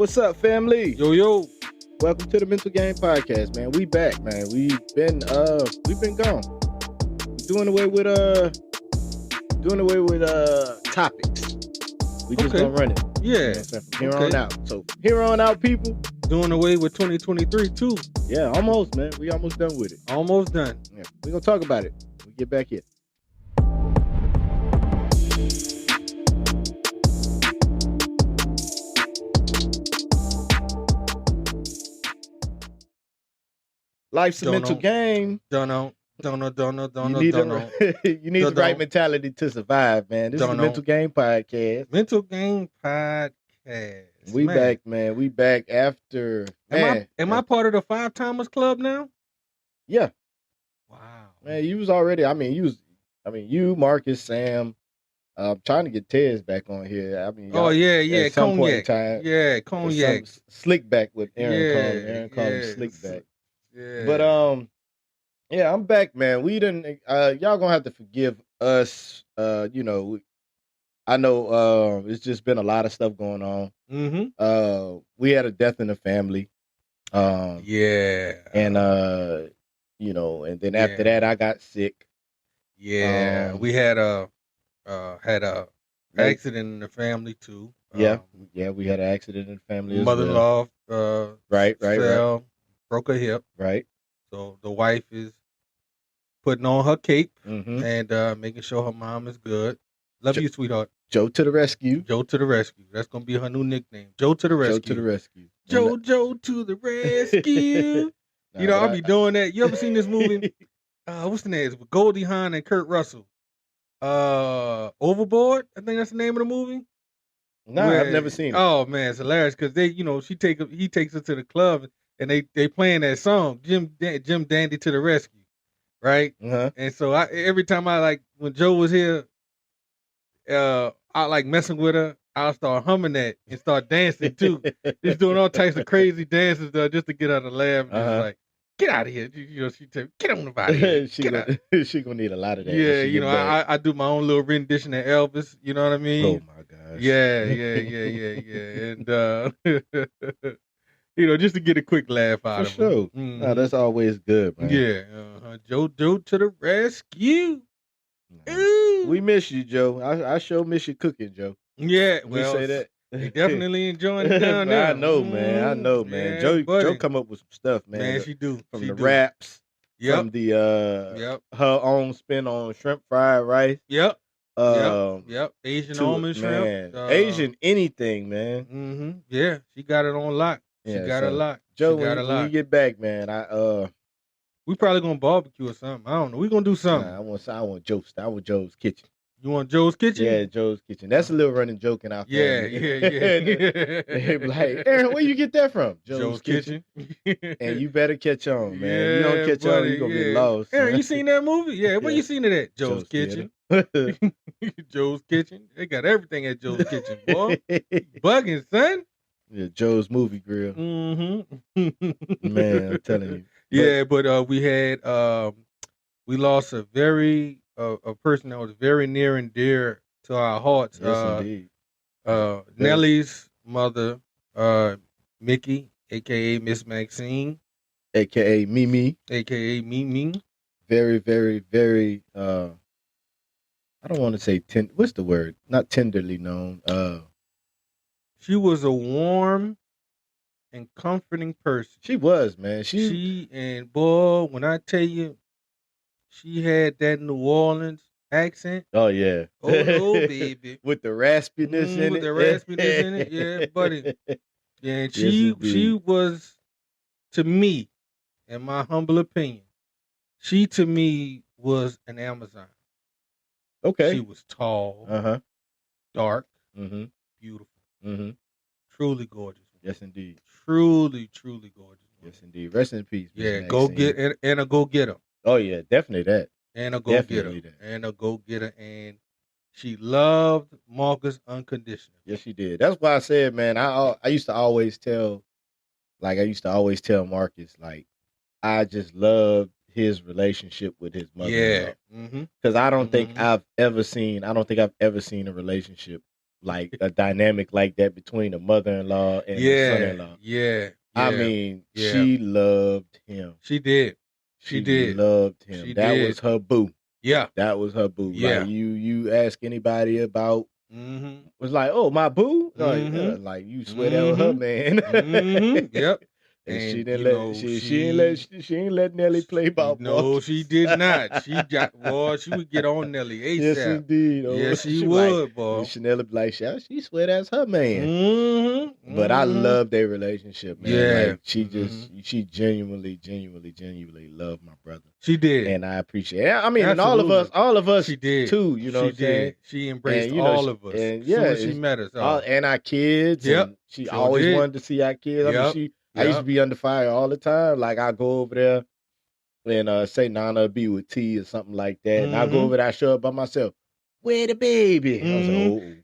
What's up, family? Yo. Welcome to the Mental Game Podcast, man. We back, man. We've been gone. Doing away with topics. We just gonna run it. Yeah. From here on out. So here on out, people. Doing away with 2023 too. Yeah, almost, man. We almost done with it. Almost done. Yeah. We're gonna talk about it when we get back here. Life's a mental game. Don't know. You need the right mentality to survive, man. This is the Mental Game Podcast. Mental Game Podcast. We back, man. We back after. Am I part of the 5-timers club now? Yeah. Wow. Man, you was already. You, Marcus, Sam. I'm trying to get Tez back on here. Yeah. At some point in Cognac. time, Yeah, Cognac. Slick back with Aaron. Yeah, called him Slick back. Yeah. But yeah, I'm back, man. We didn't. Y'all gonna have to forgive us. I know. It's just been a lot of stuff going on. Mm-hmm. We had a death in the family. Yeah. And and then after that, I got sick. Yeah. We had a accident in the family too. We had an accident in the family. Mother-in-law. Right. Broke her hip. Right. So the wife is putting on her cape mm-hmm. and making sure her mom is good. Love you, sweetheart. Joe to the rescue. Joe to the rescue. That's gonna be her new nickname. Joe to the rescue. Joe to the rescue. Joe to the rescue. I'll be doing that. You ever seen this movie? What's the name? It's with Goldie Hawn and Kurt Russell. Overboard. I think that's the name of the movie. No, I've never seen it. Oh man, it's hilarious because he takes her to the club. And they playing that song, Jim Dandy to the rescue, right? Uh-huh. And so every time when Joe was here, I like messing with her. I'll start humming that and start dancing too, just doing all types of crazy dances just to get her to laugh. And just like, get out of here, she tell me, get on the body. She gonna need a lot of that. Yeah, I do my own little rendition of Elvis. You know what I mean? Oh my gosh. Yeah. And. Just to get a quick laugh out of sure. him. Mm-hmm. No, that's always good, man. Yeah. Joe to the rescue. Ooh. We miss you, Joe. I sure miss you cooking, Joe. Yeah. We say that. They definitely enjoying it down there. I know, man. Yeah, Joe come up with some stuff, man. Man, she do. From the raps. Yep. From the her own spin on shrimp fried rice. Yep. Asian almond shrimp. Asian anything, man. Mm-hmm. Yeah. She got it on lock. She got a lot. Joe, when you get back, man, we probably gonna barbecue or something. I don't know. We gonna do something. I want Joe's. I want Joe's kitchen. You want Joe's kitchen? Yeah, Joe's kitchen. That's a little running joke in our family. Yeah. They be like, Aaron, where you get that from? Joe's kitchen. And you better catch on, man. Yeah, you don't catch on, you gonna get lost. Aaron, you seen that movie? Yeah. Where you seen it at? Joe's kitchen. Joe's kitchen. They got everything at Joe's kitchen, boy. Bugging, son. Yeah, Joe's movie grill. Mm-hmm. Man, I'm telling you. Yeah, but we lost a person that was very near and dear to our hearts. Yes, indeed. Nellie's mother, Mickey, aka Miss Maxine, aka Mimi. Very, very, very. I don't want to say what's the word? Not tenderly known. She was a warm and comforting person. She was, man. And boy, when I tell you, she had that New Orleans accent. Oh yeah. Oh no, baby. With the raspiness in it. Yeah, buddy. Yeah, and she was, to me, in my humble opinion, she to me was an Amazon. Okay. She was tall, dark, beautiful. Mm-hmm. Truly gorgeous. Yes, indeed. Truly gorgeous. Yes, indeed. Rest in peace. Yeah, go get and a go getter. Oh yeah, definitely that. And a go getter. And she loved Marcus unconditionally. Yes, she did. That's why I said, man. I used to always tell Marcus, like, I just loved his relationship with his mother. Yeah. Because I don't think I've ever seen a relationship like a dynamic like that between a mother-in-law and a son-in-law. I mean, she loved him. She did. She loved him. That was her boo. Yeah. That was her boo. Yeah. Like you ask anybody about was like, oh, my boo? Like you swear that was her man. Yep. And she didn't let she ain't let Nelly play about No, she did not. She would get on Nelly ASAP. Yes, indeed. Oh, yes, she would, boy. Chanel be like, she swear that's her man. But I love their relationship, man. Yeah. Like, she genuinely loved my brother. She did. And I appreciate it. I mean, absolutely. and all of us she did too, you know what I'm saying? She embraced all of us. And yeah, as soon as she met us. And our kids. Yep. And she always wanted to see our kids. I mean, I used to be under fire all the time. Like, I go over there and say Nana be with T or something like that. And I go over there, I show up by myself. Where the baby? I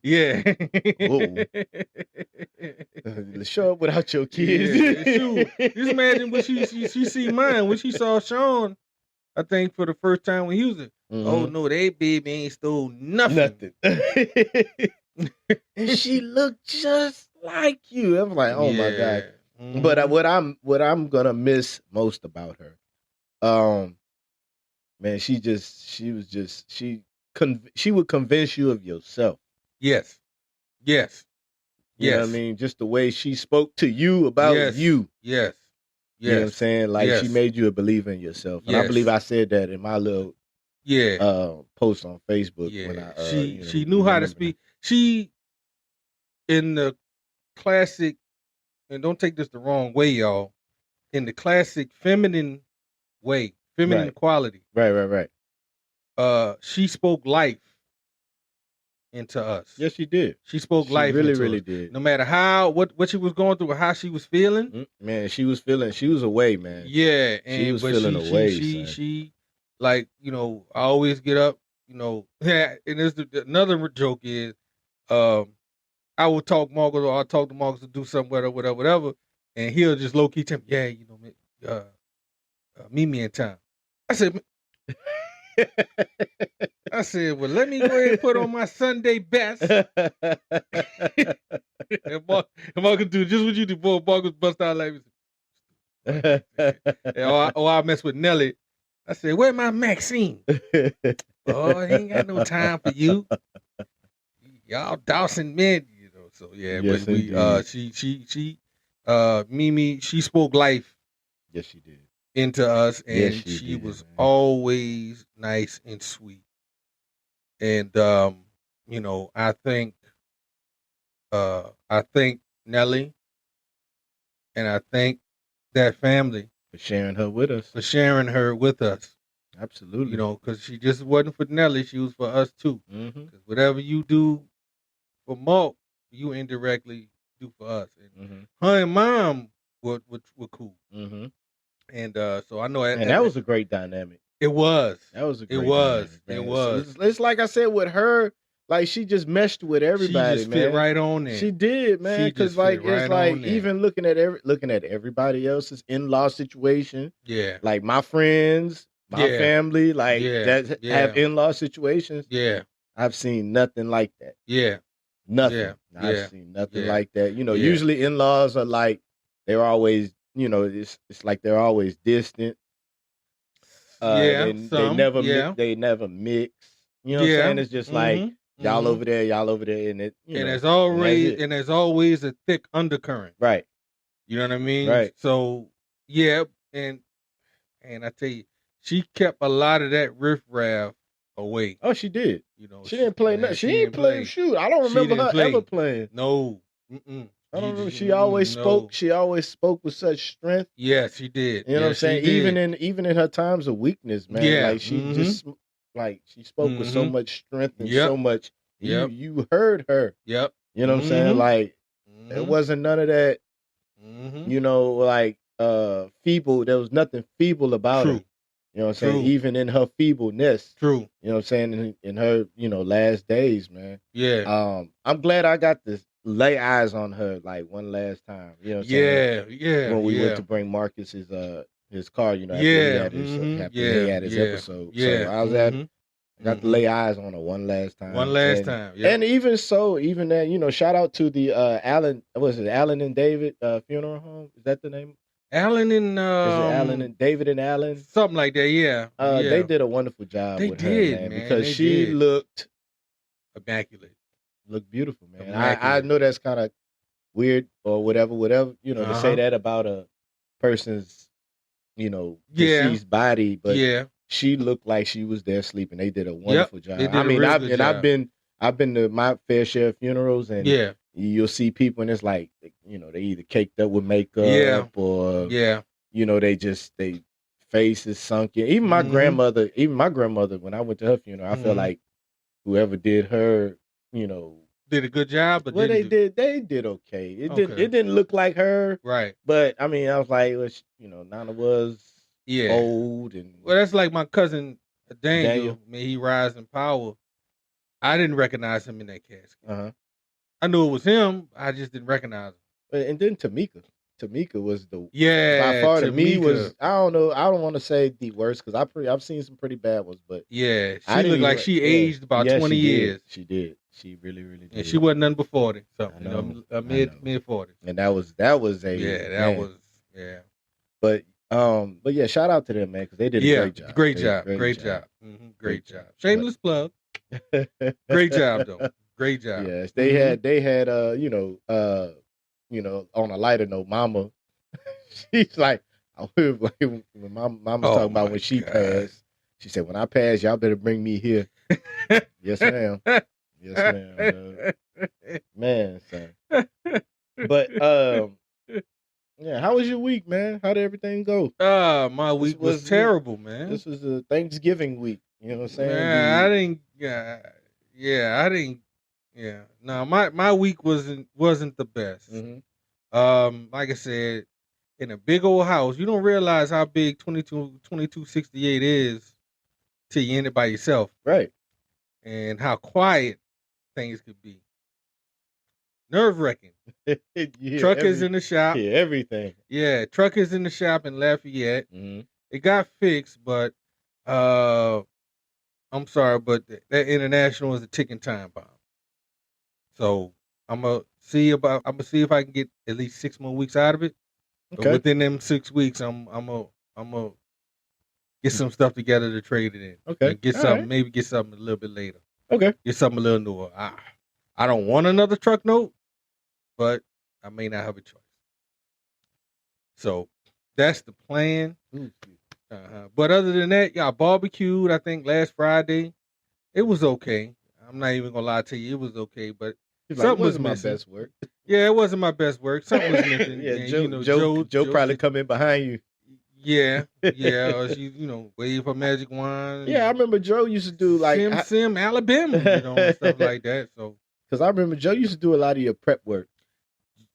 was like, let's show up without your kids. Just imagine when she see mine, when she saw Sean, I think for the first time when he was like, oh no, that baby ain't stole nothing. And she looked just like you. I'm like, oh my God. But what I'm gonna miss most about her, man, she would convince you of yourself. Yes. You know what I mean? Just the way she spoke to you about you. Yes. You know what I'm saying? Like, she made you a believer in yourself. And I believe I said that in my little post on Facebook. When I, she knew how to speak. She, in the classic, and don't take this the wrong way, y'all, in the classic feminine way, feminine quality. Right. She spoke life into us. Yes, she did. She spoke life really, into really us. did. No matter what she was going through or how she was feeling. Man, she was away, man. Yeah. And she was feeling away. She, like, you know, I always get up, you know, and another joke is, I will talk Marcus, or I'll talk to Marcus to do something, whatever, and he'll just low key tell me, yeah, you know, meet me in town. I said, well, let me go ahead and put on my Sunday best. And Marcus do just what you do, boy. Marcus bust out like, or I mess with Nelly. I said, where my Maxine? Oh, he ain't got no time for you. Y'all Dawson men. So yes, but Mimi, she spoke life. Yes, she did. Into us, and yes, she did, was man. always nice and sweet. And you know, I think Nelly, and I thank that family for sharing her with us. Absolutely. You know, because she just wasn't for Nelly; she was for us too. Because whatever you do for Mark, you indirectly do for us. And her and Mom were cool. And so I know, and that was a great dynamic. It was. That was a great dynamic. It was. It's like I said with her, like she just meshed with everybody. She just fit right on there. She did, man. Because like it's like even looking at everybody else's in-law situation. Yeah. Like my friends, my family, like that have in-law situations. Yeah. I've seen nothing like that. Yeah. Nothing. Yeah. I've seen nothing like that. You know, usually in-laws are like they're always, you know, it's like they're always distant. They never mix. You know what I'm saying? It's just like y'all over there, and it. And there's always a thick undercurrent. Right. You know what I mean? Right. So and I tell you, she kept a lot of that riffraff away. Oh, she did. You know, she didn't play nothing. She didn't play. Shoot, I don't remember her ever playing. No. I don't know. She always spoke. She always spoke with such strength. Yes, she did. You know what I'm saying? Even in her times of weakness, man. Yeah. Like she just like she spoke with so much strength and so much. You heard her. Yep. You know what I'm saying? Like it wasn't none of that. You know, like feeble. There was nothing feeble about her. You know what I'm saying? Even in her feebleness. True. You know what I'm saying? In her, you know, last days, man. Yeah. I'm glad I got to lay eyes on her like one last time. You know what I'm saying? Yeah. When we went to bring Marcus his car, you know, after he had his episode. Yeah. So I was at I got to lay eyes on her one last time. Yeah. And even so, even that, you know, shout out to the Allen and David funeral home? Is that the name? Allen and is it Allen and David and Allen? Something like that, yeah. They did a wonderful job with her, man. Because she looked immaculate. Looked beautiful, man. I know that's kind of weird or whatever, you know, to say that about a person's, you know, deceased body, but she looked like she was there sleeping. They did a wonderful job. I mean, I've been to my fair share of funerals, and you'll see people, and it's like, you know, they either caked up with makeup or you know, they face is sunken. Even my grandmother, when I went to her funeral, I felt like whoever did her, you know, did a good job. But they did okay. It didn't look like her, right? But I mean, I was like, you know, Nana was old, and that's like my cousin Daniel. May he rise in power. I didn't recognize him in that casket. I knew it was him. I just didn't recognize him. And then Tamika was by far to me was, I don't know, I don't want to say the worst because I've seen some pretty bad ones, but she looked like she aged about 20 years. She did. She really, really did. And she wasn't nothing but 40, something, you know, mid 40s. And that was But yeah, shout out to them, man, because they did a great job. Great job. Great job. Shameless plug. Great job though. Great job. Yes, they had you know, on a lighter note, Mama, she's like, when Mama's talking about when she passed. She said, "When I pass, y'all better bring me here." Yes, ma'am. Yes, ma'am. Man, son. But yeah, how was your week, man? How did everything go? My week was terrible, man. This was a Thanksgiving week. You know what I'm saying? Man, I didn't. No, my week wasn't the best. Like I said, in a big old house, you don't realize how big 2268 is till you're in it by yourself, right? And how quiet things could be. Nerve-wracking. Truck is in the shop. Yeah, everything. Yeah, truck is in the shop in Lafayette. It got fixed, but I'm sorry, but that International is a ticking time bomb. So I'm gonna see if I can get at least 6 more weeks out of it. Okay. But within them 6 weeks, I'm gonna get some stuff together to trade it in. Okay. And get something, maybe get something a little bit later. Okay. Get something a little newer. I don't want another truck note, but I may not have a choice. So that's the plan. But other than that, y'all barbecued, I think, last Friday. It was okay. I'm not even gonna lie to you, it was okay, but something was missing. My best work. Yeah, it wasn't my best work. Something was missing. Yeah, Joe probably come in behind you. Yeah, or she, wave her magic wand. Yeah, I remember Joe used to do like Sim, Alabama, and stuff like that. So, because I remember Joe used to do a lot of your prep work.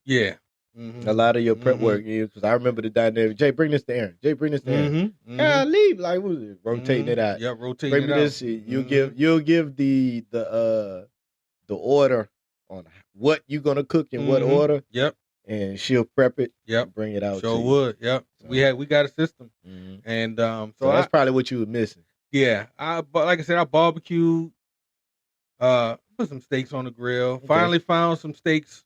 Yeah, a lot of your prep work. Because I remember the dynamic. Jay, bring this to Aaron. Jay, bring this to Aaron. Leave. Like, what was it? Rotating it out. Yeah, rotating it out. This. You'll give the order on what you're gonna cook in what order. Yep. And she'll prep it. Yep. Bring it out. Sure would. Yep. So, we got a system. And so that's probably what you were missing. Yeah. But like I said, I barbecued. Put some steaks on the grill. Okay. Finally found some steaks,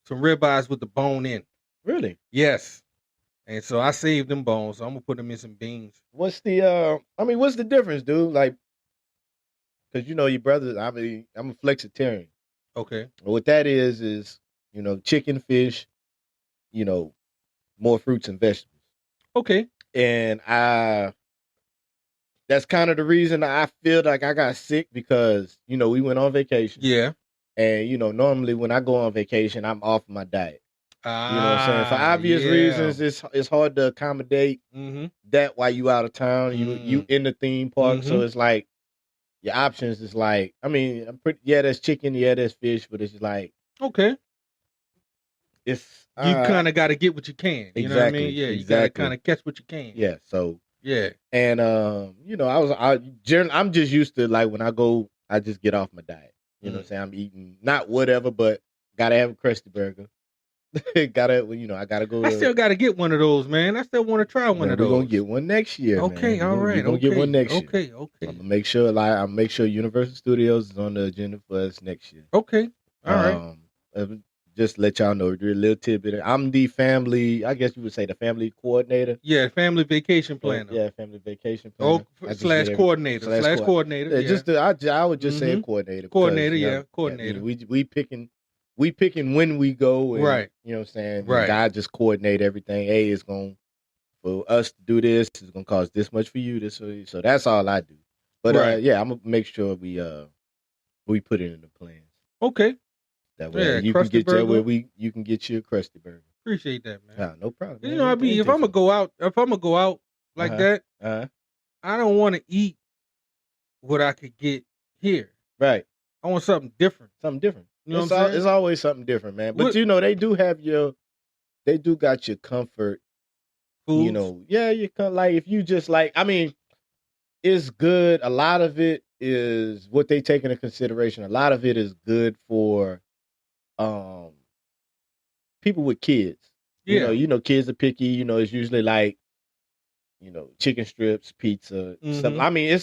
some ribeyes with the bone in. Really? Yes. And so I saved them bones. So I'm gonna put them in some beans. What's the difference, dude? Like, because your brothers. I'm a flexitarian. Okay. What that is chicken, fish. More fruits and vegetables. Okay. And that's kind of the reason I feel like I got sick because, we went on vacation. Yeah. And, normally when I go on vacation, I'm off my diet. You know what I'm saying? For obvious reasons, it's hard to accommodate that while you out of town. You in the theme park. So it's like your options is like, there's chicken, there's fish, but it's like, okay. It's you kind of got to get what you can. You know what I mean? Yeah, you got to kind of catch what you can. Yeah. So yeah, and I'm just used to like when I go, I just get off my diet. You know what I'm saying? I'm eating not whatever, but gotta have a Krusty Burger. I gotta go. I still gotta get one of those, man. I still want to try one of those. We're gonna get one next year. Okay, man. All right. We're gonna get one next year. Okay. I'm gonna make sure, Universal Studios is on the agenda for us next year. Okay, all right. Just let y'all know, a little tidbit. I'm the family, I guess you would say the family coordinator. Yeah, family vacation planner. Yeah, family vacation planner. Slash coordinator. Coordinator. I would just say coordinator. Coordinator, coordinator. I mean, we picking when we go. And, right. You know what I'm saying? Right. God just coordinate everything. Hey, it's going for us to do this. It's going to cost this much for you. So that's all I do. But I'm gonna make sure we put it in the plans. Okay. That way you can get you can get your Krusty Burger. Appreciate that, man. Nah, no problem. Man. You know, if I'm gonna go out like that, I don't want to eat what I could get here. Right. I want something different. Something different. You know what I'm saying? It's always something different, man. But they do got your comfort. Foods? You know, you can if you just it's good. A lot of it is what they take into consideration. A lot of it is good for people with kids. Yeah. You know, kids are picky. You know, it's usually chicken strips, pizza, stuff. I mean,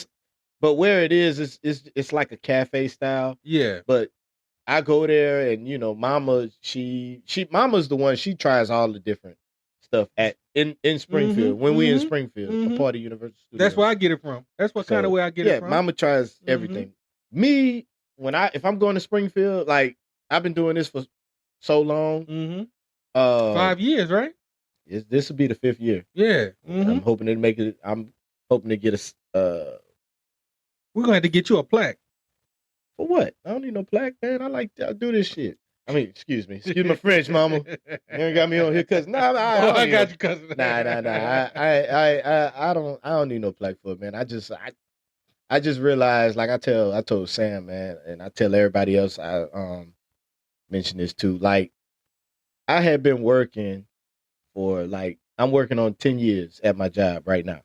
but where it is, it's like a cafe style. Yeah. But I go there and Mama, Mama's the one, she tries all the different stuff in Springfield. When we in Springfield, a part of Universal Studios. That's where I get it from. That's what kind of way I get it from. Yeah, Mama tries everything. Me, if I'm going to Springfield, I've been doing this for so long. 5 years, right? This will be the 5th year. Yeah. I'm hoping to make it. I'm hoping to get a. We're gonna have to get you a plaque. For what? I don't need no plaque, man. I do this shit. I mean, excuse my French, Mama. You ain't got me on here cussing. I got you cussing. Nah. I don't need no plaque for it, man. I just realized, I told Sam, man, and I tell everybody else. I mentioned this too. I had been working for I'm working on 10 years at my job right now.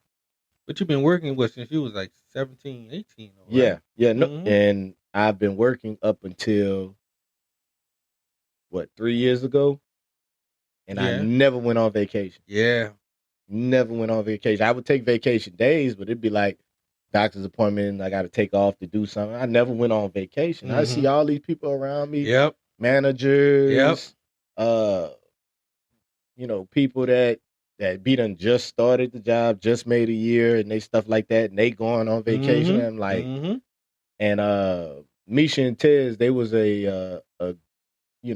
But you've been working since you was 17, 18. Right? Yeah. No, and I've been working up until 3 years ago, and I never went on vacation. Yeah, never went on vacation. I would take vacation days, but it'd be doctor's appointment. I got to take off to do something. I never went on vacation. I see all these people around me. Yep. Managers. Yep. People that done just started the job, just made a year, and they stuff like that, and they going on vacation. And I'm and Misha and Tez, they was I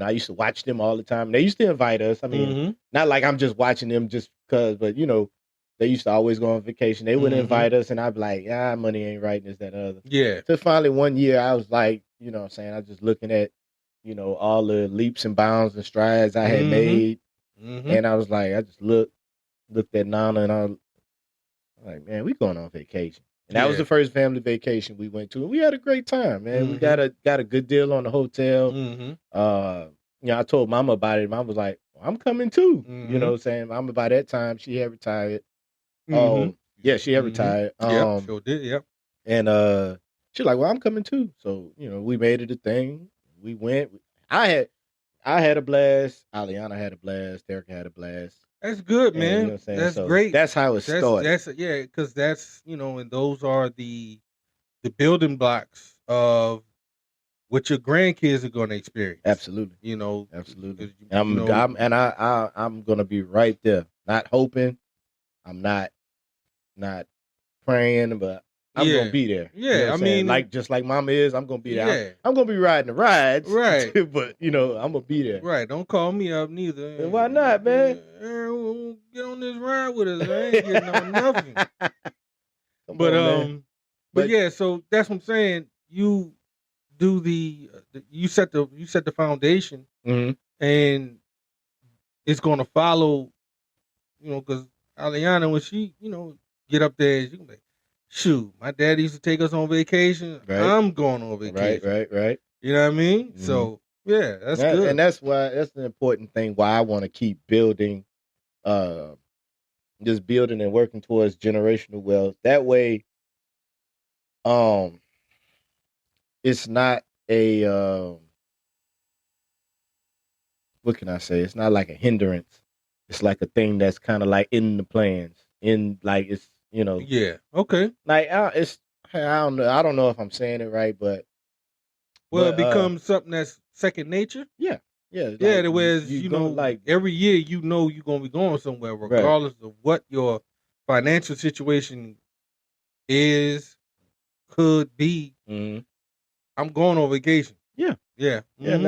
used to watch them all the time. They used to invite us. I mean, not I'm just watching them just because, but they used to always go on vacation. They would invite us, and I'd be like, money ain't right, this, that, and other. Yeah. So finally one year, I was what I'm saying, I was just looking at, all the leaps and bounds and strides I had made. And I was I just looked at Nana, and I was man, we going on vacation. And that was the first family vacation we went to. And we had a great time, man. We got a good deal on the hotel. I told Mama about it. Mama was like, I'm coming too. You know what I'm saying? Mama, by that time, she had retired. She had retired. Sure did, yep. And she's like, well, I'm coming too. So, we made it a thing. We went. I had a blast. Aliana had a blast. Erica had a blast. That's good, man. That's great. That's how it started. Because that's and those are the building blocks of what your grandkids are going to experience. Absolutely. Absolutely. I'm going to be right there. Not hoping. I'm not praying, but I'm going to be there. Yeah, I mean, just like Mama is, I'm going to be there. Yeah. I'm going to be riding the rides. Right. But, I'm going to be there. Right. Don't call me up neither. And why not, man? Get on this ride with us. I ain't getting on nothing. But yeah, so that's what I'm saying. You do you set the foundation, and it's going to follow, because Aliana, when she, get up there, she can be like, shoot, my dad used to take us on vacation. Right. I'm going on vacation. Right. You know what I mean? So yeah, that's good. And that's the important thing why I want to keep building, just building and working towards generational wealth. That way, it's not a what can I say? It's not like a hindrance. It's like a thing that's kind of like in the plans. It's Yeah. Okay. Like it's I don't know. I don't know if I'm saying it right, but it becomes something that's second nature. Yeah. Yeah. Yeah. Whereas like every year you're gonna be going somewhere, regardless of what your financial situation could be. Mm-hmm. I'm going on vacation. Yeah. Yeah. Mm-hmm. Yeah. And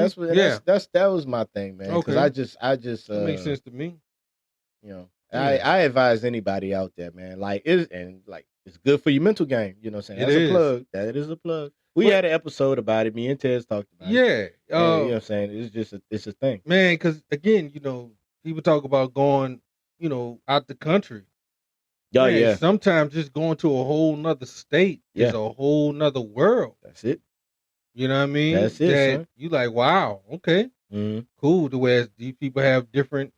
that was my thing, man. Because I just that makes sense to me. I advise anybody out there, man. Like it's good for your mental game. You know what I'm saying? That's a plug. That is a plug. We had an episode about it. Me and Tez talked about it. Yeah. You know what I'm saying? It's a thing. Man, because again, people talk about going, out the country. Oh, yeah. Sometimes just going to a whole nother state is a whole nother world. That's it. You know what I mean? That's it, son. You like, wow, okay. Mm-hmm. Cool. Whereas these people have different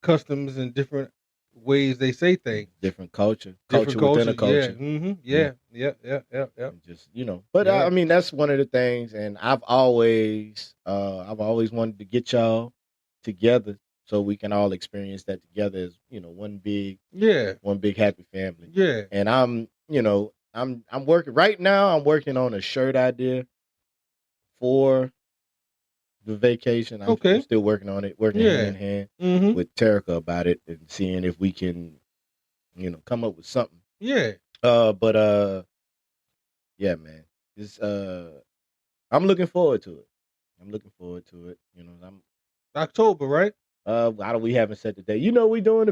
customs and different ways they say things. Different culture within a culture. Yeah. Mm-hmm. Yeah. Just but I mean that's one of the things, and I've always wanted to get y'all together so we can all experience that together as one big happy family. Yeah. And I'm working right now. I'm working on a shirt idea for the vacation. I'm still working on it, hand in hand with Terica about it and seeing if we can, come up with something. Yeah. Yeah, man. It's I'm looking forward to it. I'm October, right? We haven't set the date. We're doing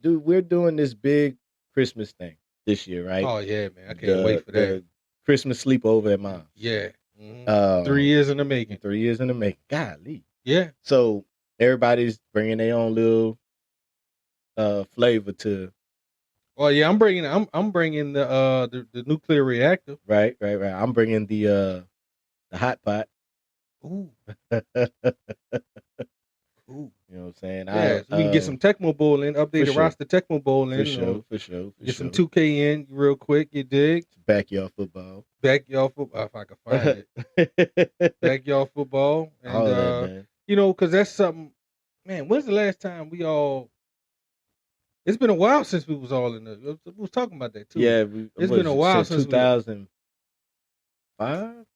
we're doing this big Christmas thing this year, right? Oh yeah, man. I can't wait for that. The Christmas sleepover at mine. Yeah. 3 years in the making. 3 years in the making. Golly. Yeah. So everybody's bringing their own little flavor to. Oh yeah, I'm bringing the nuclear reactor. Right. I'm bringing the hot pot. Ooh. Ooh. You know what I'm saying? Yeah, so we can get some Tecmo Bowl in, update the roster Tecmo Bowl in. For sure. Get some 2K in real quick, you dig? Backyard football. If I can find it. Backyard football. And, because that's something, man, when's the last time it's been a while since we was all in we was talking about that too. Yeah. It's been a while since 2005?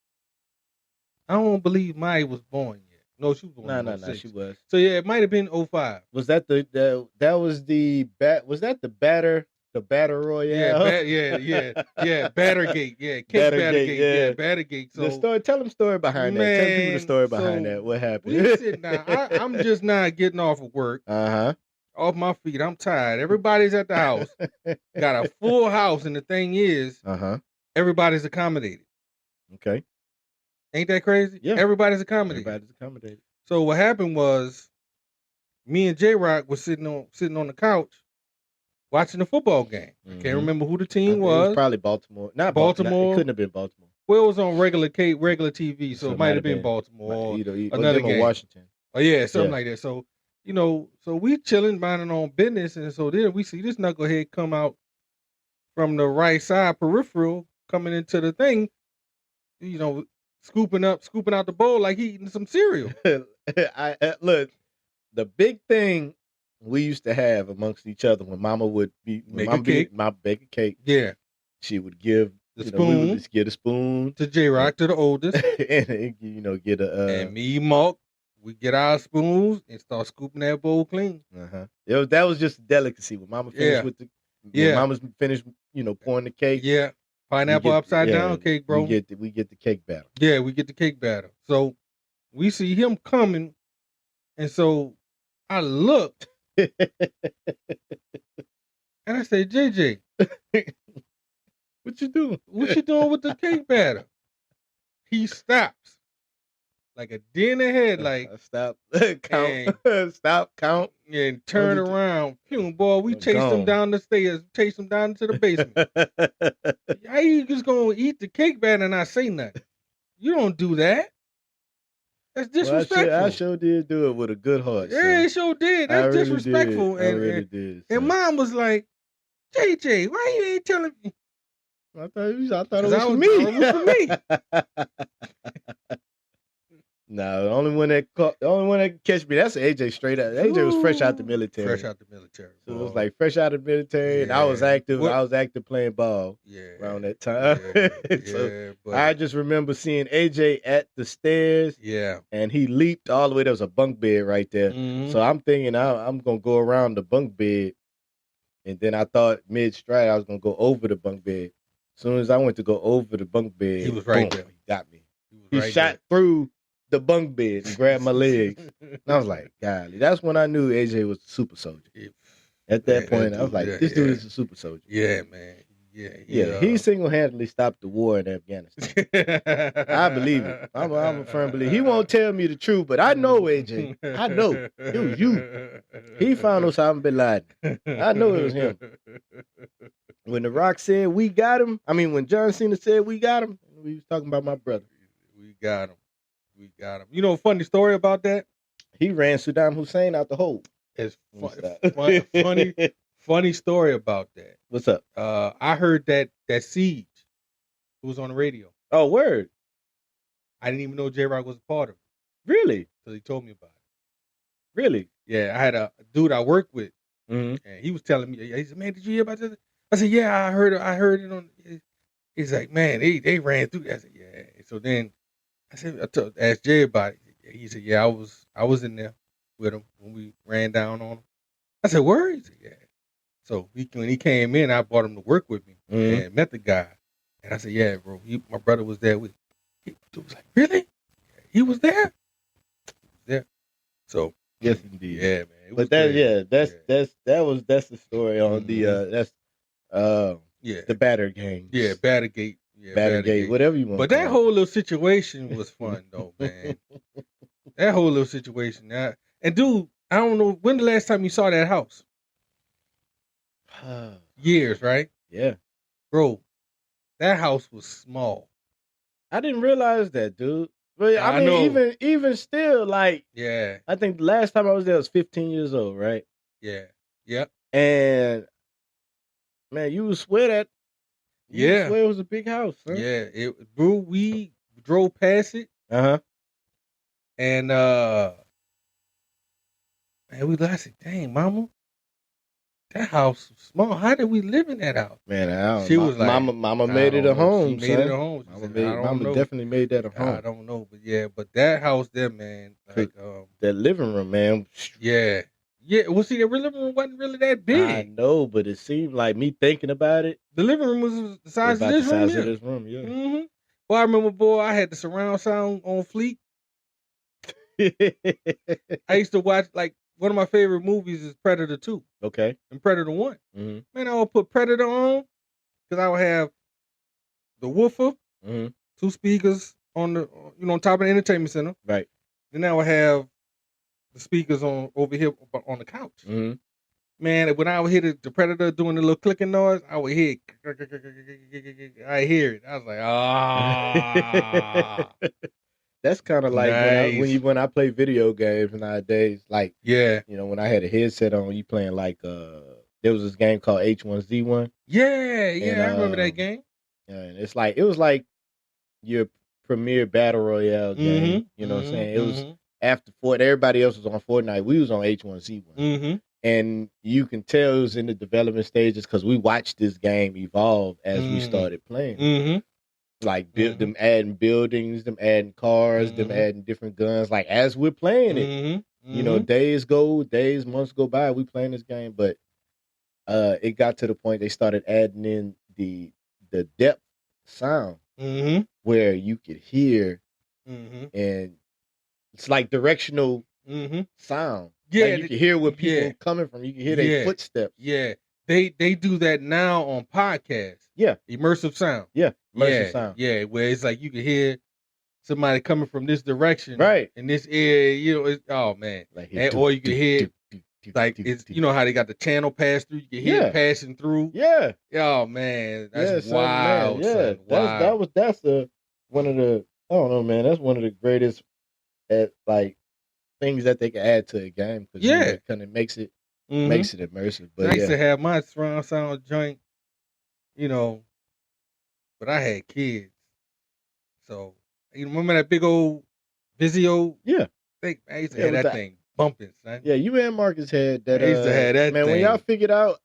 I don't believe Maya was born yet. No, she was born. No, she was. So yeah, it might have been 05. Was that was the batter royale? Yeah, Battergate. Yeah, Battergate. Yeah, Battergate. So tell them the story behind that. Tell people the story behind that. What happened? We sitting down. I'm just not getting off of work. Off my feet. I'm tired. Everybody's at the house. Got a full house, and the thing is, everybody's accommodated. Okay. Ain't that crazy? Yeah. Everybody's accommodated. So what happened was, me and J-Rock was sitting on the couch watching the football game. I can't remember who the team was. It was probably Baltimore. Not Baltimore. It couldn't have been Baltimore. Well, it was on regular TV, so it might have been Baltimore or another game. Washington. Oh yeah, something like that. So so we chilling, minding our own business, and so then we see this knucklehead come out from the right side peripheral, coming into the thing, scooping out the bowl like he eating some cereal. Look, the big thing we used to have amongst each other when Mama would make a cake. Yeah, she would give the spoon. We would just get a spoon to J-Rock, to the oldest, and get a. And me, Mark, we get our spoons and start scooping that bowl clean. That was just a delicacy when Mama finished when Mama's finished, pouring the cake. Yeah. Pineapple upside down cake, bro. We get the cake batter. Yeah, we get the cake batter. So we see him coming, and so I looked, and I said, "JJ, what you doing? What you doing with the cake batter?" He stops, like a deer in the head, like stop, count, and turn around. Boy, we chased him down the stairs, chased him down to the basement. How you just gonna eat the cake batter and not say nothing? You don't do that. That's disrespectful. I sure did do it with a good heart. Yeah, it sure did. That's disrespectful. I really did. And Mom was like, "JJ, why you ain't telling me?" I thought it was for me. It was for me. No, the only one that could catch me, that's AJ straight up. AJ was fresh out the military. So it was like fresh out of the military, and I was active. I was active playing ball around that time. So I just remember seeing AJ at the stairs. Yeah. And he leaped all the way. There was a bunk bed right there. Mm-hmm. So I'm thinking I'm gonna go around the bunk bed, and then I thought mid-stride I was gonna go over the bunk bed. As soon as I went to go over the bunk bed, he was right there. He got me. He shot through the bunk bed and grabbed my legs. And I was like, golly, that's when I knew AJ was a super soldier. At that point, I was like, this dude is a super soldier. Yeah, man. Yeah. He single-handedly stopped the war in Afghanistan. I believe it. I'm a firm believer. He won't tell me the truth, but I know, AJ. I know. It was you. He found Osama bin Laden. I know it was him. When The Rock said, we got him, when John Cena said, we got him, we was talking about my brother. We got him. You know a funny story about that? He ran Saddam Hussein out the hole. It's funny story about that. What's up? I heard that Siege was on the radio. Oh, word. I didn't even know J-Rock was a part of it. Really? So he told me about it. Really? Yeah, I had a dude I worked with, and he was telling me, he said, man, did you hear about this? I said, yeah, I heard it on. He's like, man, they ran through that. I said, yeah. So then I asked Jay about it. He said, yeah, I was in there with him when we ran down on him. I said, where? He said, yeah. So when he came in, I brought him to work with me and met the guy. And I said, yeah, bro, my brother was there. He was like, really? Yeah, he was there? Yeah. So yes, indeed. Yeah, man. But that's the story on the the Batter Games. Yeah, Battergate. Yeah, Battergate, whatever you want. But that whole little situation was fun though, man. That whole little situation. And dude, I don't know when the last time you saw that house. Years, right? Yeah. Bro, that house was small. I didn't realize that, dude. But I mean, even still, like, yeah. I think the last time I was there was 15 years old, right? Yeah. Yep. And man, you would swear that. You swear it was a big house. Huh? Yeah. Bro, we drove past it. And man, I said, dang, mama, that house was small. How did we live in that house? Man, I don't know. She was like, Mama made it a home. She made it a home. Mama definitely made that a home. I don't know, but that house there, man, like that living room, man. Yeah. Yeah, well, see, the living room wasn't really that big. I know, but it seemed like me thinking about it. The living room was the size of this room. The size of this room, yeah. Mm-hmm. Well, I remember, I had the surround sound on fleek. I used to watch, like, one of my favorite movies is Predator 2. Okay. And Predator 1. Mm-hmm. Man, I would put Predator on because I would have the woofer, 2 speakers on the, on top of the entertainment center. Right. Then I would have the speakers over here on the couch. Mm-hmm. Man, when I would hear the Predator doing the little clicking noise, I would hear it. I hear it. I was like, ah. That's kind of like nice. when I play video games nowadays, like, when I had a headset on, you playing like, there was this game called H1Z1. Yeah, and, I remember that game. And it was like your premier battle royale game. You know what I'm saying? It was after Fortnite. Everybody else was on Fortnite. We was on H1Z1. And you can tell it was in the development stages because we watched this game evolve as we started playing. Like them adding buildings, them adding cars, them adding different guns. Like as we're playing it, days, months go by, we playing this game. But it got to the point they started adding in the depth sound where you could hear, and it's like directional sound. Yeah, like you can hear where people coming from. You can hear their footsteps. Yeah, they do that now on podcasts. Yeah, immersive sound. Yeah, immersive sound. Yeah, where it's like you can hear somebody coming from this direction, right? In this area, it's, oh man, like or you can hear like it's how they got the channel pass through. You can hear it passing through. Yeah. Oh man, that's wild. Yeah, that's one of the I don't know, man. That's one of the greatest things that they can add to a game because it kind of makes it immersive. But I used to have my surround sound joint, but I had kids, so remember that big old Vizio. Yeah. I used to have that thing bumping, son. Yeah, you and Marcus had that. I used to have that man, thing. When y'all figured out,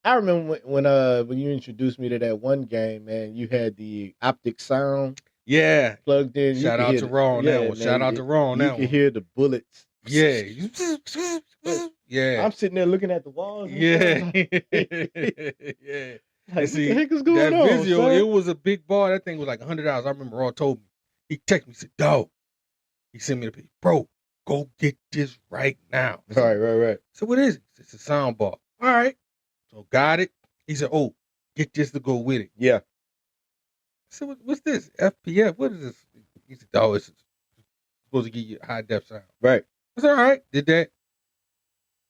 I remember when you introduced me to that one game, man, you had the optic sound. Yeah. Plugged in. Shout out to Raw on that one. Shout out to Raw on that one. You could hear the bullets. Yeah. Yeah. I'm sitting there looking at the walls. Yeah. Yeah. Like, what the heck is going on? That Vizio, it was a big bar. That thing was like $100. I remember Raw told me. He texted me, said, "Dog." He sent me the picture. "Bro, go get this right now." Right. So what is it? It's a sound bar. All right. So got it. He said, "Oh, get this to go with it." Yeah. I said, "What's this? FPF? What is this?" He said, "Oh, it's supposed to give you high def sound." Right. I said, "All right." Did that.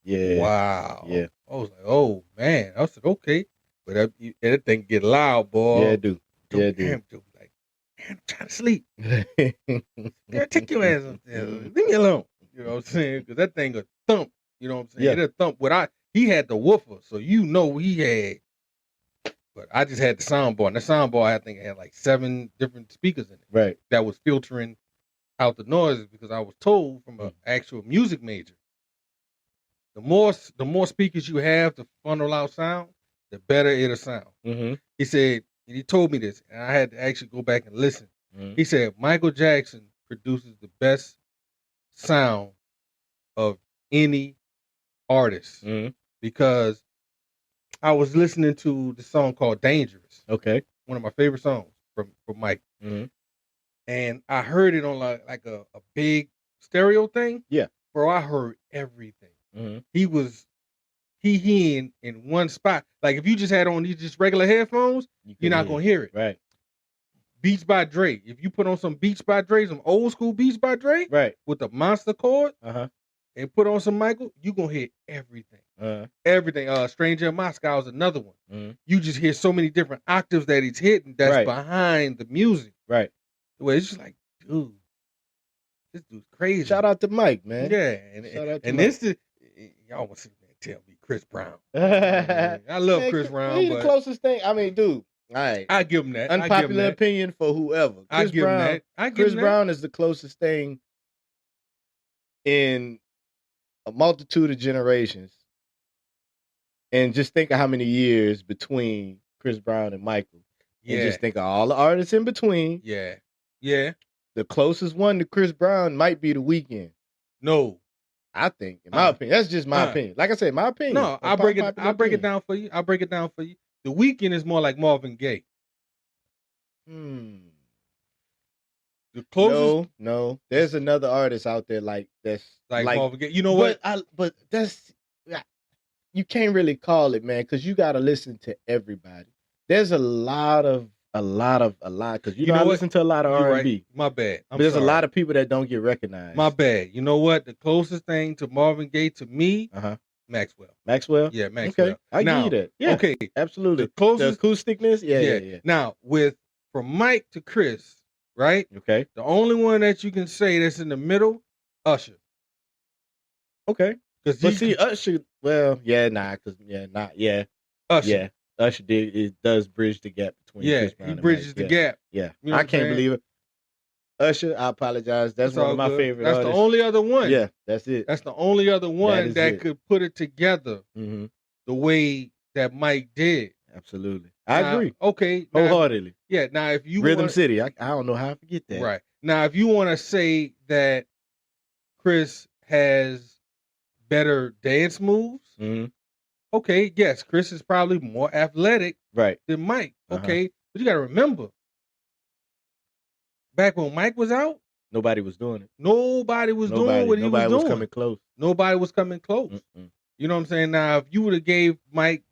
Yeah. Wow. Yeah. I was like, "Oh man." I said, "Okay." But that thing get loud, boy. Yeah, it do. Damn, dude. Like, man, I'm trying to sleep. Yeah, take your ass up there. Leave me alone. You know what I'm saying? Because that thing a thump. You know what I'm saying? Yeah. It a thump. He had the woofer, so you know he had. But I just had the soundbar. And the soundbar, I think, had like 7 different speakers in it. Right. That was filtering out the noises because I was told from an actual music major, the more speakers you have to funnel out sound, the better it'll sound. Mm-hmm. He said, and he told me this, and I had to actually go back and listen. Mm-hmm. He said, Michael Jackson produces the best sound of any artist because I was listening to the song called Dangerous. Okay. One of my favorite songs from Mike. Mm-hmm. And I heard it on like a big stereo thing. Yeah. Bro, I heard everything. Mm-hmm. He in one spot. Like if you just had on these just regular headphones, you're not gonna hear it. Right. Beats by Dre. If you put on some Beats by Dre, some old school Beats by Dre, right, with the monster chord, and put on some Michael, you gonna hear everything. Everything. Stranger in Moscow is another one. You just hear so many different octaves that he's hitting that's behind the music. Right. Well, it's just like, dude, this dude's crazy. Shout out to Mike, man. Yeah, and this is y'all want to sit there and tell me Chris Brown. I love Chris Brown. He's the closest thing. I mean, dude. All right. I give him that. Unpopular opinion for whoever. Chris Brown is the closest thing in a multitude of generations. And just think of how many years between Chris Brown and Michael. And just think of all the artists in between. Yeah. The closest one to Chris Brown might be The Weeknd. No. I think, in my opinion. That's just my opinion. Like I said, my opinion. No, I'll break it down for you. The Weeknd is more like Marvin Gaye. The closest. No. There's another artist out there that's like Marvin Gaye. You know what? But that's, you can't really call it, man, because you got to listen to everybody. There's a lot because you know I listen to a lot of R&B. Right. My bad. There's a lot of people that don't get recognized. My bad. You know what? The closest thing to Marvin Gaye to me, Maxwell. Maxwell? Yeah, Maxwell. Okay. I give you that. Yeah. Okay. Absolutely. The closest acousticness? Yeah. Now, from Mike to Chris, right? Okay. The only one that you can say that's in the middle, Usher. Okay. Usher, Usher. Usher does bridge the gap between Chris Brown and Mike. He bridges the gap. Yeah. You know I can't believe it. Usher, I apologize. That's one of my favorite artists. That's the only other one. Yeah, that's it. That's the only other one that could put it together the way that Mike did. Absolutely. I agree. Okay. Wholeheartedly. Now if you Rhythm City, I don't know how I forget that. Right. Now if you want to say that Chris has better dance moves, okay, yes, Chris is probably more athletic than Mike. Okay, but you got to remember, back when Mike was out, nobody was doing it. Nobody was doing what he was doing. Nobody was coming close. Nobody was coming close. You know what I'm saying? Now, if you would have gave Mike,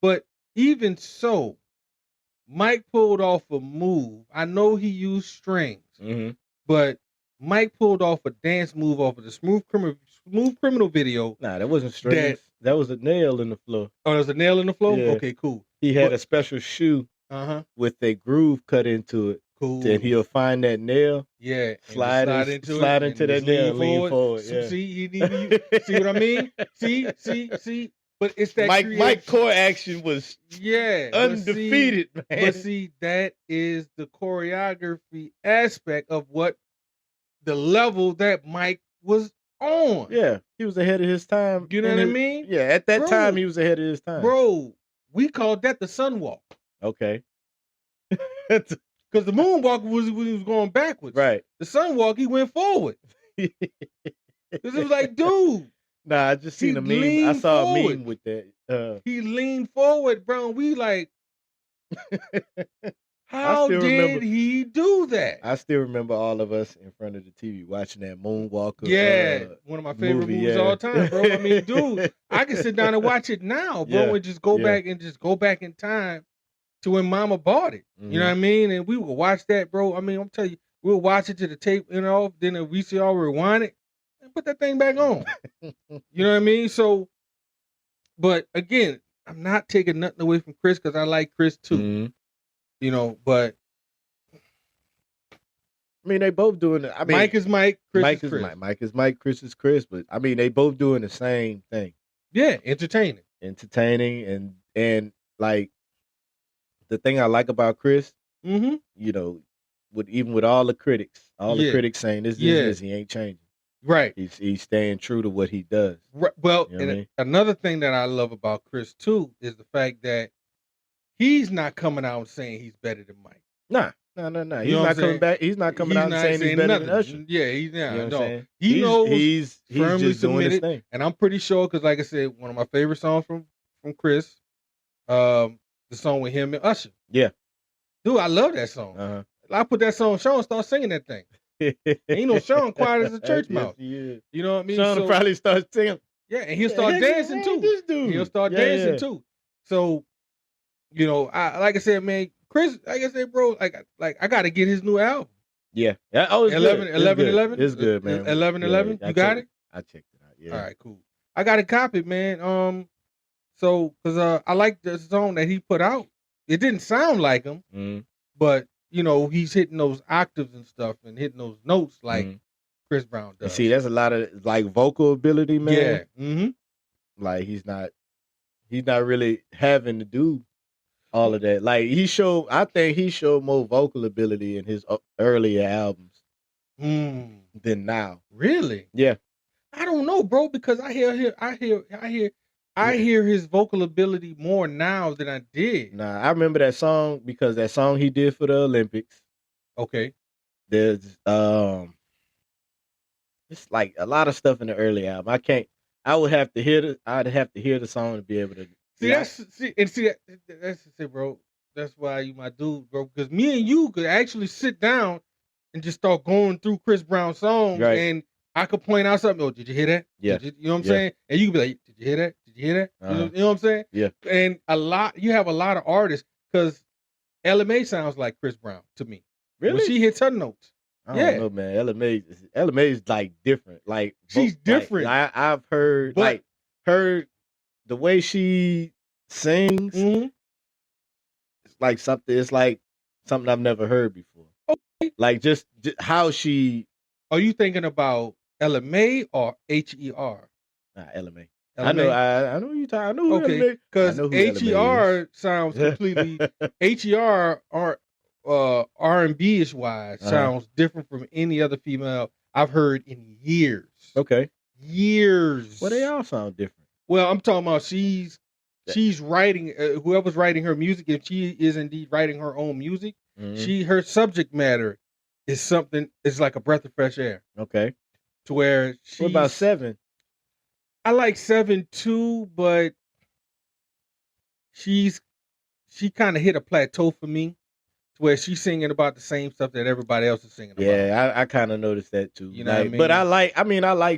but even so, Mike pulled off a move. I know he used strings, but Mike pulled off a dance move off of the Smooth Criminal video. Nah, that wasn't strings. That was a nail in the floor. Oh, there was a nail in the floor? Yeah. Okay, cool. He had a special shoe with a groove cut into it. Cool. And he'll find that nail. Yeah. Slide into that nail and lean forward. Yeah. See what I mean? See? But it's that Mike core action was undefeated, man. But see, that is the choreography aspect of what the level that Mike was on. Yeah, he was ahead of his time. You know what I mean? Yeah, at that time he was ahead of his time. Bro, we called that the sunwalk. Okay. Because the moonwalk was when he was going backwards. Right. The sunwalk, he went forward. Because it was like, dude. Nah, I just seen a meme. I saw a meme with that. He leaned forward, bro. We like, how did he do that? I still remember all of us in front of the TV watching that Moonwalker. Yeah, one of my favorite movies of all time, bro. I mean, dude, I can sit down and watch it now, bro, and just go back in time to when Mama bought it. Mm-hmm. You know what I mean? And we would watch that, bro. I mean, I'm telling you, we'll watch it to the tape, then a VCR rewind it and put that thing back on. You know what I mean? So, but again, I'm not taking nothing away from Chris because I like Chris too. Mm-hmm. You know, but I mean, they both doing it. I mean, Mike is Mike, Chris is Chris. Mike is Mike, Chris is Chris. But I mean, they both doing the same thing. Yeah, entertaining, and like the thing I like about Chris, mm-hmm. you know, with all the critics saying this, he ain't changing. Right, he's staying true to what he does. Right. Well, you know and another thing that I love about Chris too is the fact that he's not coming out saying he's better than Mike. Nah. He's not coming back. He's not coming out saying he's better than Usher. Yeah, he's not. You know no. He knows he's firmly just doing his thing. And I'm pretty sure, because like I said, one of my favorite songs from Chris, the song with him and Usher. Yeah. Dude, I love that song. Uh-huh. I put that song on Sean and start singing that thing. Ain't no Sean quiet as a church mouse. You know what I mean? Sean probably start singing. Yeah, and he'll start dancing too. This dude. He'll start dancing too. So, you know, like I said, man, Chris, like I said, bro, like I got to get his new album. Yeah. Oh, it's 11, good. 11, 11. It's good, man. 11. You got it? I checked it out. Yeah. All right, cool. I got it copied, man. So because I like the song that he put out. It didn't sound like him, but you know he's hitting those octaves and stuff and hitting those notes like Chris Brown does. And see, that's a lot of like vocal ability, man. Yeah. Mm-hmm. Like he's not really having to do all of that. Like I think he showed more vocal ability in his earlier albums than now. Really? Yeah. I don't know, bro, because I hear his vocal ability more now than I did. Nah, I remember that song because that song he did for the Olympics. Okay. There's it's like a lot of stuff in the early album. I'd have to hear the song to be able to that's it, bro. That's why you my dude, bro. Because me and you could actually sit down and just start going through Chris Brown's songs, right. And I could point out something. Oh, did you hear that? Yeah. You know what I'm saying? And you could be like, did you hear that? Did you hear that? Uh-huh. You know what I'm saying? Yeah. And you have a lot of artists because LMA sounds like Chris Brown to me. Really? When she hits her notes. I don't know, man. LMA is like different. Like she's different. Like, I've heard the way she sings. Mm-hmm. It's like something I've never heard before. Okay. Like just how she. Are you thinking about LMA or HER? Nah, LMA. I know you talking. I know who okay, LMA. Because HER sounds completely HER are R&B ish wise sounds different from any other female I've heard in years. Okay. Years. Well, they all sound different. Well, I'm talking about she's writing whoever's writing her music. If she is indeed writing her own music, her subject matter is something. It's like a breath of fresh air. Okay. To where what about 7? I like 7 too, but she kind of hit a plateau for me. Where she's singing about the same stuff that everybody else is singing about. Yeah, I kind of noticed that too. You know what I mean? But I like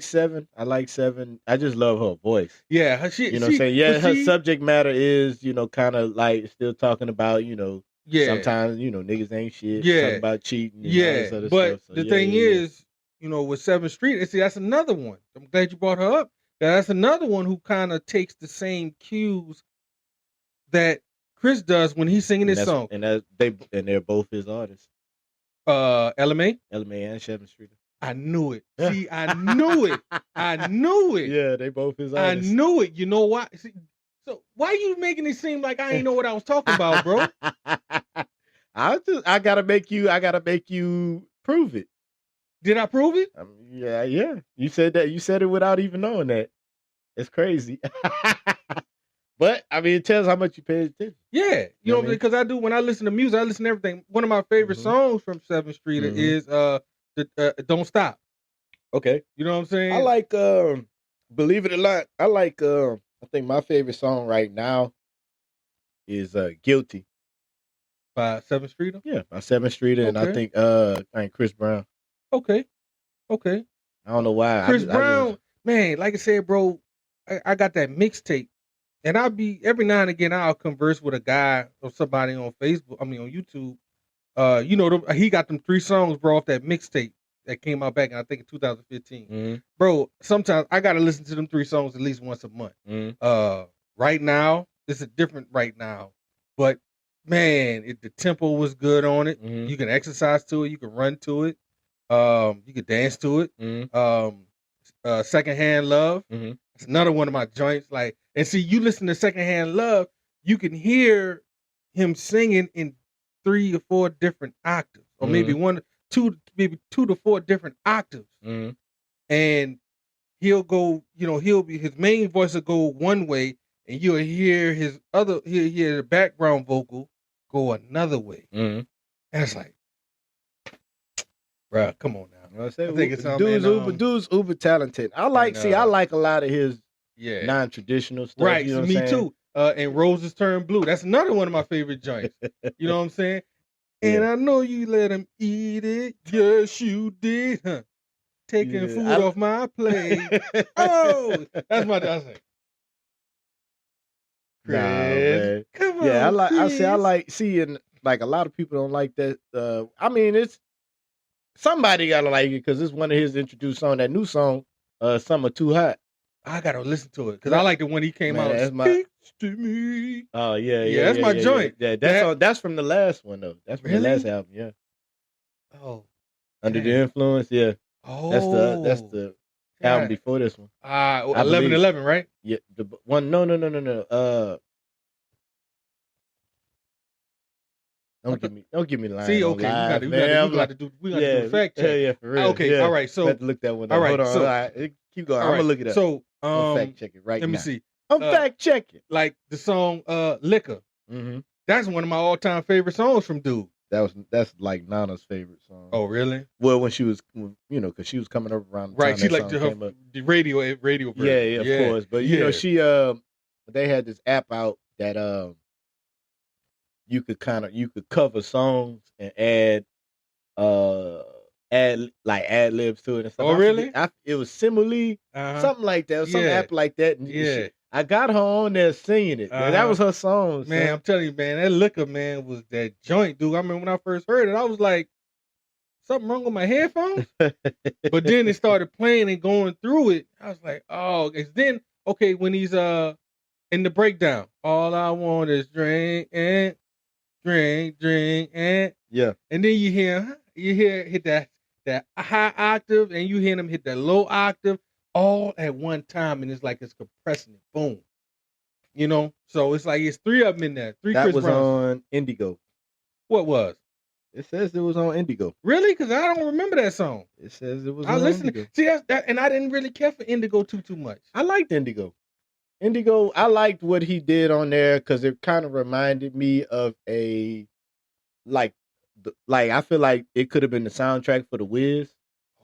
7. I like 7. I just love her voice. Yeah, what I'm saying? Yeah, her subject matter is, kind of like still talking about, sometimes, niggas ain't shit. Yeah. Talking about cheating. And yeah, all this other but stuff. So, the thing is, with 7th Street, and see, that's another one. I'm glad you brought her up. That's another one who kind of takes the same cues that Chris does when he's singing his song. And they're both his artists. LMA and 7th Street. I knew it. See, I knew it. I knew it. Yeah, they both his artists. I knew it. You know why? See, so why you making it seem like I ain't know what I was talking about, bro? I gotta make you prove it. Did I prove it? Yeah. You said that. You said it without even knowing that. It's crazy. But I mean, it tells how much you pay attention. Yeah, you know, because I do when I listen to music, I listen to everything. One of my favorite songs from 7th Street is "Don't Stop." Okay, you know what I'm saying. I like, believe it or not, I like. I think my favorite song right now is "Guilty" by 7th Street. Yeah, by 7th Street, and I think Chris Brown. Okay. I don't know why Chris Brown, man. Like I said, bro, I got that mixtape. And I'll be every now and again I'll converse with a guy or somebody on Facebook. I mean on YouTube. You know, he got them 3 songs, bro, off that mixtape that came out back in I think in 2015. Bro, sometimes I gotta listen to them 3 songs at least once a month. Right now, it's a different right now, but man, the tempo was good on it. You can exercise to it, you can run to it, you can dance to it. Secondhand Love. It's another one of my joints. Like, and see, you listen to Secondhand Love, you can hear him singing in 3 or 4 different octaves, or maybe 2 to 4 different octaves. And he'll go, you know, his main voice will go one way, and you'll hear he'll hear the background vocal go another way. And it's like, bruh, come on now. I think it's dude's uber talented. I like a lot of his non-traditional stuff. Right, you know me too. And Roses Turn Blue. That's another one of my favorite joints. You know what I'm saying? And I know you let him eat it. Yes, you did. Huh? Taking food off my plate. Oh, that's my thing. Chris, come on. I like seeing, like, a lot of people don't like that. I mean, it's somebody gotta like it because it's one of his introduced songs. That new song, "Summer Too Hot." I gotta listen to it because I like it when he came out. Speaks to me. Oh yeah, that's my joint. Yeah, that's from the last one though. That's from the last album. Yeah. Oh, Under the Influence. Yeah. Oh, that's the album before this one. 11-11, right? Yeah. The one. No. Don't give me the line. See, okay, we got to do a fact check. Yeah, for real. Okay, all right. So let's look that one up. All right, hold on. so, keep going. I'm gonna look it up. So I'm fact check it right now. Let me see. I'm fact checking. Like the song "Liquor." That's one of my all-time favorite songs from Dude. That's like Nana's favorite song. Oh, really? Well, when she was, you know, because she was coming up around the time she liked the radio version. Yeah, of course. But you know, she they had this app out that you could cover songs and add ad libs to it and stuff. Oh, really? It was Simile, something like that, some app like that. And I got her on there singing it. That was her song. Man, I'm telling you, man, that Liquor, man, was that joint, dude. I mean, when I first heard it, I was like, something wrong with my headphones? But then it started playing and going through it. I was like, oh, it's then, okay, when he's in the breakdown, all I want is drink and drink and yeah. And then you hear hit that high octave, and you hear him hit that low octave all at one time, and it's like it's compressing it. Boom. You know? So it's like it's 3 of them in there. 3 That Chris was Browns. on Indigo. What was? It says it was on Indigo. Really? Because I don't remember that song. It says it was on Indigo. See, that, and I didn't really care for Indigo too much. I liked Indigo. I liked what he did on there because it kind of reminded me of I feel like it could have been the soundtrack for The Wiz.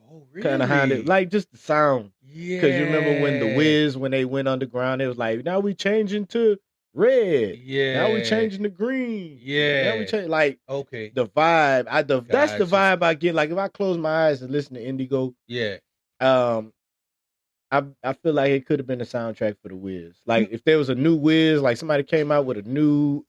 Oh, really? Kind of like just the sound. Yeah. Because you remember when The Wiz, when they went underground, it was like, now we changing to red. Yeah. Now we changing to green. Yeah. Now we change, like, okay. The vibe. That's the vibe I get. Like, if I close my eyes and listen to Indigo, yeah. I feel like it could have been the soundtrack for The Wiz. Like, if there was a new Wiz, like somebody came out with a new,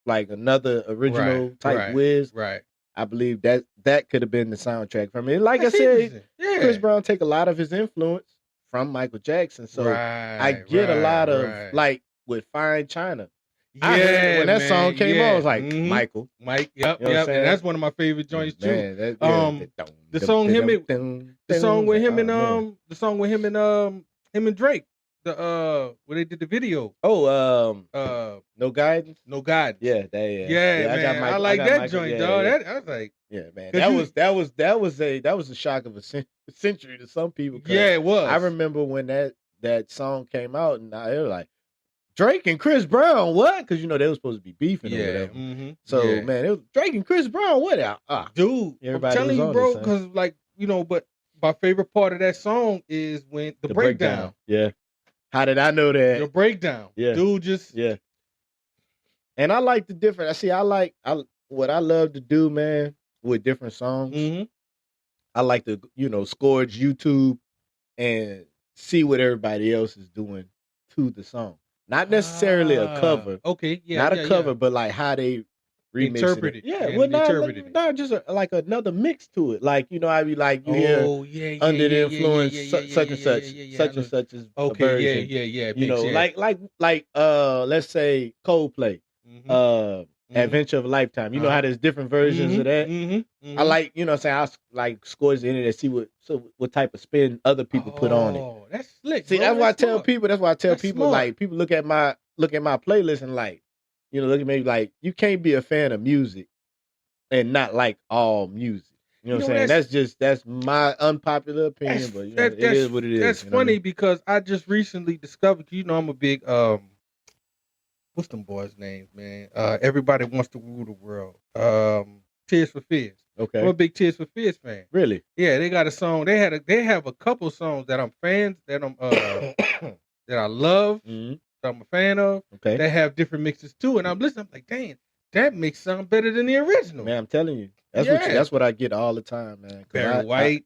like another original type Wiz, right? I believe that could have been the soundtrack from it. Like I said, Chris Brown take a lot of his influence from Michael Jackson, so I get a lot of like with Fine China. Yeah, I heard when that song came on, I was like, Mike, yep, and that's one of my favorite joints too. Man, the song with him and Drake. where they did the video. No Guidance. No Guidance. Yeah, man. I like that joint, dog. Yeah. I was like, yeah, man. That was a shock of a century to some people. Yeah, it was. I remember when that song came out, and they were like, Drake and Chris Brown, what? Because they were supposed to be beefing or whatever. Mm-hmm. So man, it was Drake and Chris Brown, what? Dude, I'm telling you, bro, because but my favorite part of that song is when the breakdown. Yeah. How did I know that? The breakdown. Yeah. Dude, just And I like the different. What I love to do, man, with different songs. Mm-hmm. I like to, scourge YouTube and see what everybody else is doing to the song. Not necessarily a cover. Okay, yeah. Not a cover, but like how they remix it. Yeah, well, not just like another mix to it. Like, I be like, you hear under the influence such and such as a version. Like let's say Coldplay, Adventure of a Lifetime. You know how there's different versions of that. I like, I like scores the internet, see what type of spin other people put on it. Oh, that's slick. See, bro. that's why I tell people. Smart. Like, people look at my playlist and like, look at me like, you can't be a fan of music and not like all music. You know what I'm saying? That's my unpopular opinion, but it is what it is. That's funny because I just recently discovered. I'm a big what's them boys' names, man? Everybody Wants to Rule the World. Tears for Fears. Okay. I'm a big Tears for Fears fan. Really? Yeah, they got a song. They have a couple songs that I'm fans that I'm that I love. Mm-hmm. That I'm a fan of. Okay. They have different mixes too, and I'm listening. I'm like, dang, that mix sounds better than the original. Man, I'm telling you, that's what I get all the time, man. Barry White.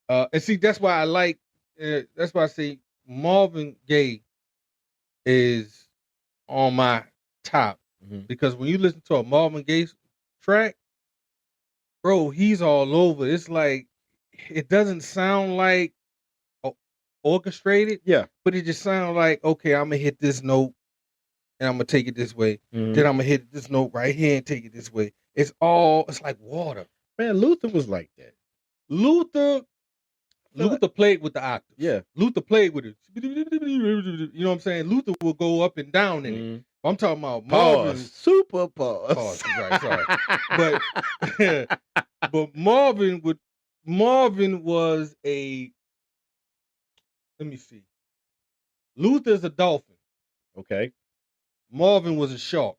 And see, that's why I like. That's why I say Marvin Gaye is on my top, because when you listen to a Marvin Gaye track, bro, he's all over. It's like it doesn't sound like orchestrated, but it just sounds like, okay, I'm gonna hit this note and I'm gonna take it this way. Then I'm gonna hit this note right here and take it this way. It's like water. Man, Luther was like that. Luther played with the octaves. Yeah. Luther played with it. You know what I'm saying? Luther will go up and down in it. I'm talking about Marvin. Super pause. Right, sorry. But Marvin was a, let me see. Luther's a dolphin. Okay. Marvin was a shark.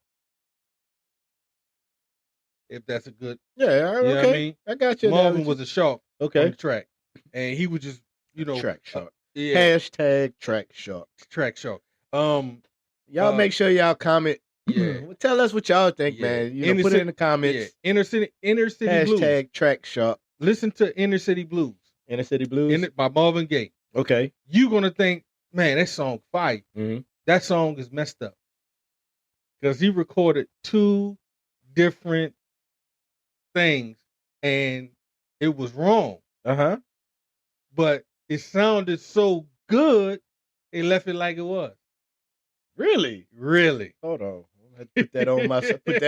If that's a good. Yeah, okay. You know what I mean? I got you. Marvin was a shark on the track. And he would just, track shark. Hashtag track shark. Track shark. Y'all make sure y'all comment. Yeah. Tell us what y'all think, man. Put it in the comments. Yeah. Inner City Blues. Hashtag track shark. Listen to Inner City Blues. Inner City Blues? By Marvin Gaye. Okay. You're going to think, man, that song fire. Mm-hmm. That song is messed up. Because he recorded 2 different things and it was wrong. Uh-huh. But it sounded so good, they left it like it was. Really? Really. Hold on. Put that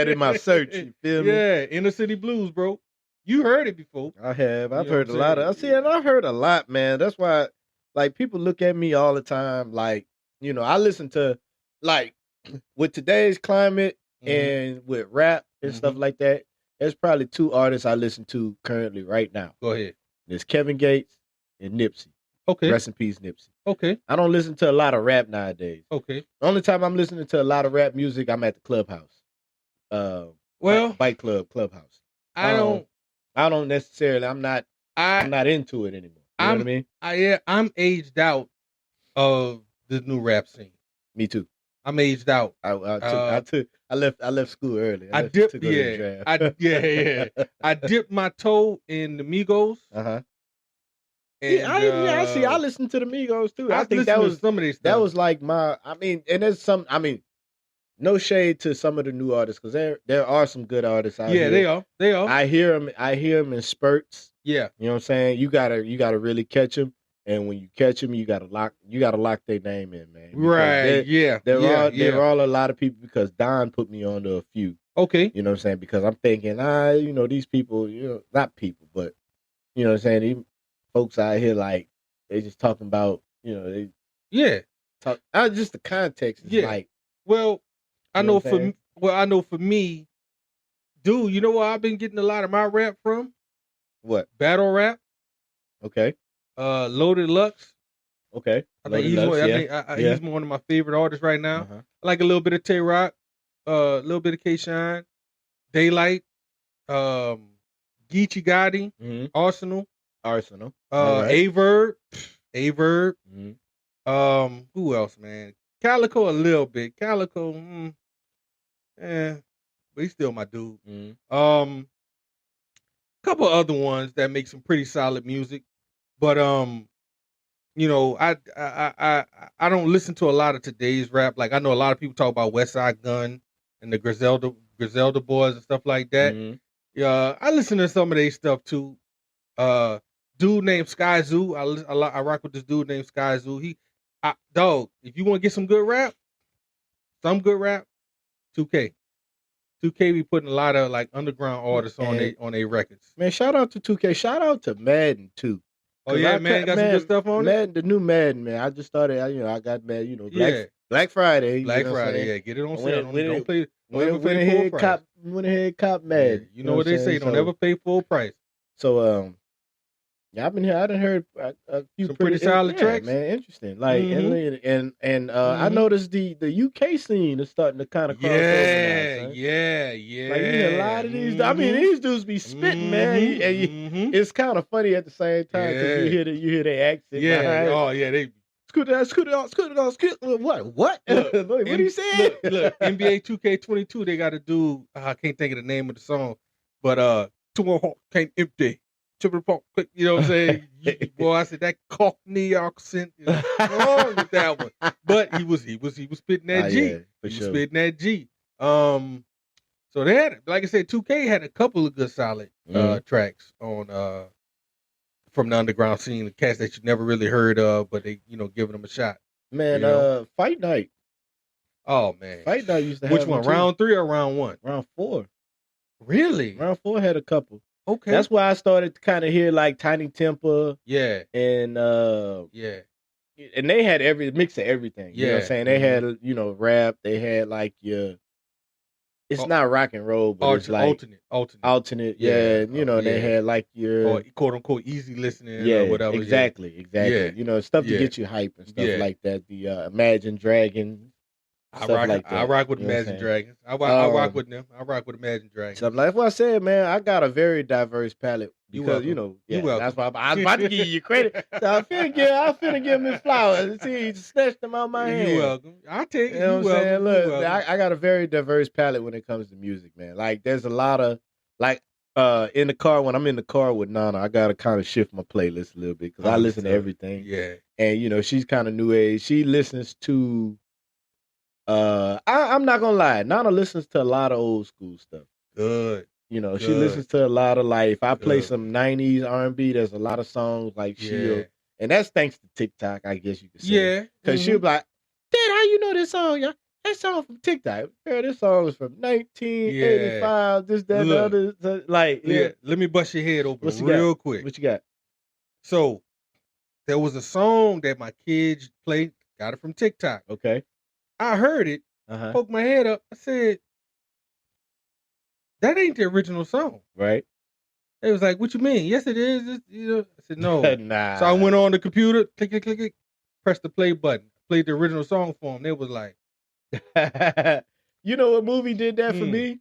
in my search. You feel me? Yeah, Inner City Blues, bro. You heard it before. I have. I've heard a lot of. And I've heard a lot, man. That's why, like, people look at me all the time. Like, I listen to, like, with today's climate and with rap and stuff like that. There's probably 2 artists I listen to currently right now. Go ahead. There's Kevin Gates and Nipsey. Okay. Rest in peace, Nipsey. Okay. I don't listen to a lot of rap nowadays. Okay. The only time I'm listening to a lot of rap music, I'm at the clubhouse. Bike Club, Clubhouse. I don't necessarily. I'm not into it anymore. You know what I mean? I'm aged out of the new rap scene. Me too. I'm aged out. I left school early. I dipped my toe in the Migos. Uh-huh. I listened to the Migos too. I think that was some of these. That was like and there's some. No shade to some of the new artists because there are some good artists out here. Yeah, they are. I hear them in spurts. Yeah, you know what I'm saying. You gotta really catch them, and when you catch them, you gotta lock their name in, man. Right? There are a lot of people because Don put me on to a few. Okay, you know what I'm saying, because I'm thinking, these people, not people, but you know what I'm saying, these folks out here like they just talking about, talk. Just the context is like. Well, I know for me, dude. You know where I've been getting a lot of my rap from? What? Battle rap. Okay. Loaded Lux. Okay. I think he's he's one of my favorite artists right now. Uh-huh. I like a little bit of Tay Rock, a little bit of K-Shine, Daylight, Geechee Gotti, Arsenal. Averb. Mm-hmm. Who else, man? Calico a little bit. Calico, but he's still my dude. Mm-hmm. Couple other ones that make some pretty solid music, but you know, I don't listen to a lot of today's rap. Like I know a lot of people talk about West Side Gun and the Griselda Boys and stuff like that. Mm-hmm. Yeah, I listen to some of their stuff too. Dude named Sky Zoo. I rock with this dude named Sky Zoo. Dog, if you want to get some good rap, 2K. 2K be putting a lot of like underground artists on their records. Man, shout out to 2K. Shout out to Madden too. Oh yeah, man, got some good stuff on Madden, the new Madden, man. I just started. I got Madden. Black Friday. Black Friday, get it on sale. Don't play. Went ahead, cop Madden. Yeah, you know what they say? Don't ever pay full price. So I've been here. I done heard a few some pretty solid tracks, man. Interesting. Like and I noticed the UK scene is starting to kind of cross over now, yeah. Like you hear a lot of these. I mean, these dudes be spitting, man. It's kind of funny at the same time because you hear their accent. Yeah. Behind. Oh yeah, they. Scoot it on. What? What he said? Look, NBA 2K22. They got a dude. I can't think of the name of the song, but can't empty. You know what I'm saying? Boy, I said that Cockney accent is wrong with that one. But he was spitting that G. Yeah, he was spitting that G. So they had, like I said, 2K had a couple of good solid tracks on from the underground scene, the cats that you never really heard of, but they giving them a shot. Man, Fight Night. Oh man, Fight Night used to have which one? Round 3 or round 1? Round 4. Really? Round 4 had a couple. Okay. That's why I started to kind of hear like Tiny Temper. Yeah. And and they had every mix of everything. You know what I'm saying? They had rap, they had like it's not rock and roll, but it's like alternate. Yeah. They had like your or quote unquote easy listening or whatever. Exactly. Yeah. Stuff to get you hype and stuff like that. The Imagine Dragons. I rock with Imagine Dragons. I rock with them. I rock with Imagine Dragons. So like what I said, man, I got a very diverse palette because that's why I was about to give you credit. So I finna give him flowers. See, he snatched them out my hand. You're welcome. I'll take it. You know what I'm saying? Look, I got a very diverse palette when it comes to music, man. Like there's a lot of like in the car when I'm in the car with Nana, I gotta kind of shift my playlist a little bit because I listen to everything. Yeah, and she's kind of new age. She listens to. I'm not gonna lie. Nana listens to a lot of old school stuff. Good. She listens to a lot of like. If I play some '90s R&B, there's a lot of songs like and that's thanks to TikTok, I guess you could say. Yeah, because she'll be like, "Dad, how you know this song? Yeah, that song from TikTok. Girl, this song is from 1985. This, that, and the other. Like, let me bust your head open real quick. What you got? So there was a song that my kids played. Got it from TikTok. Okay. I heard it, poked my head up. I said, that ain't the original song. Right. They was like, what you mean? Yes, it is. I said, no. Nah. So I went on the computer, click, pressed the play button, played the original song for them. They was like. You know what movie did that for me?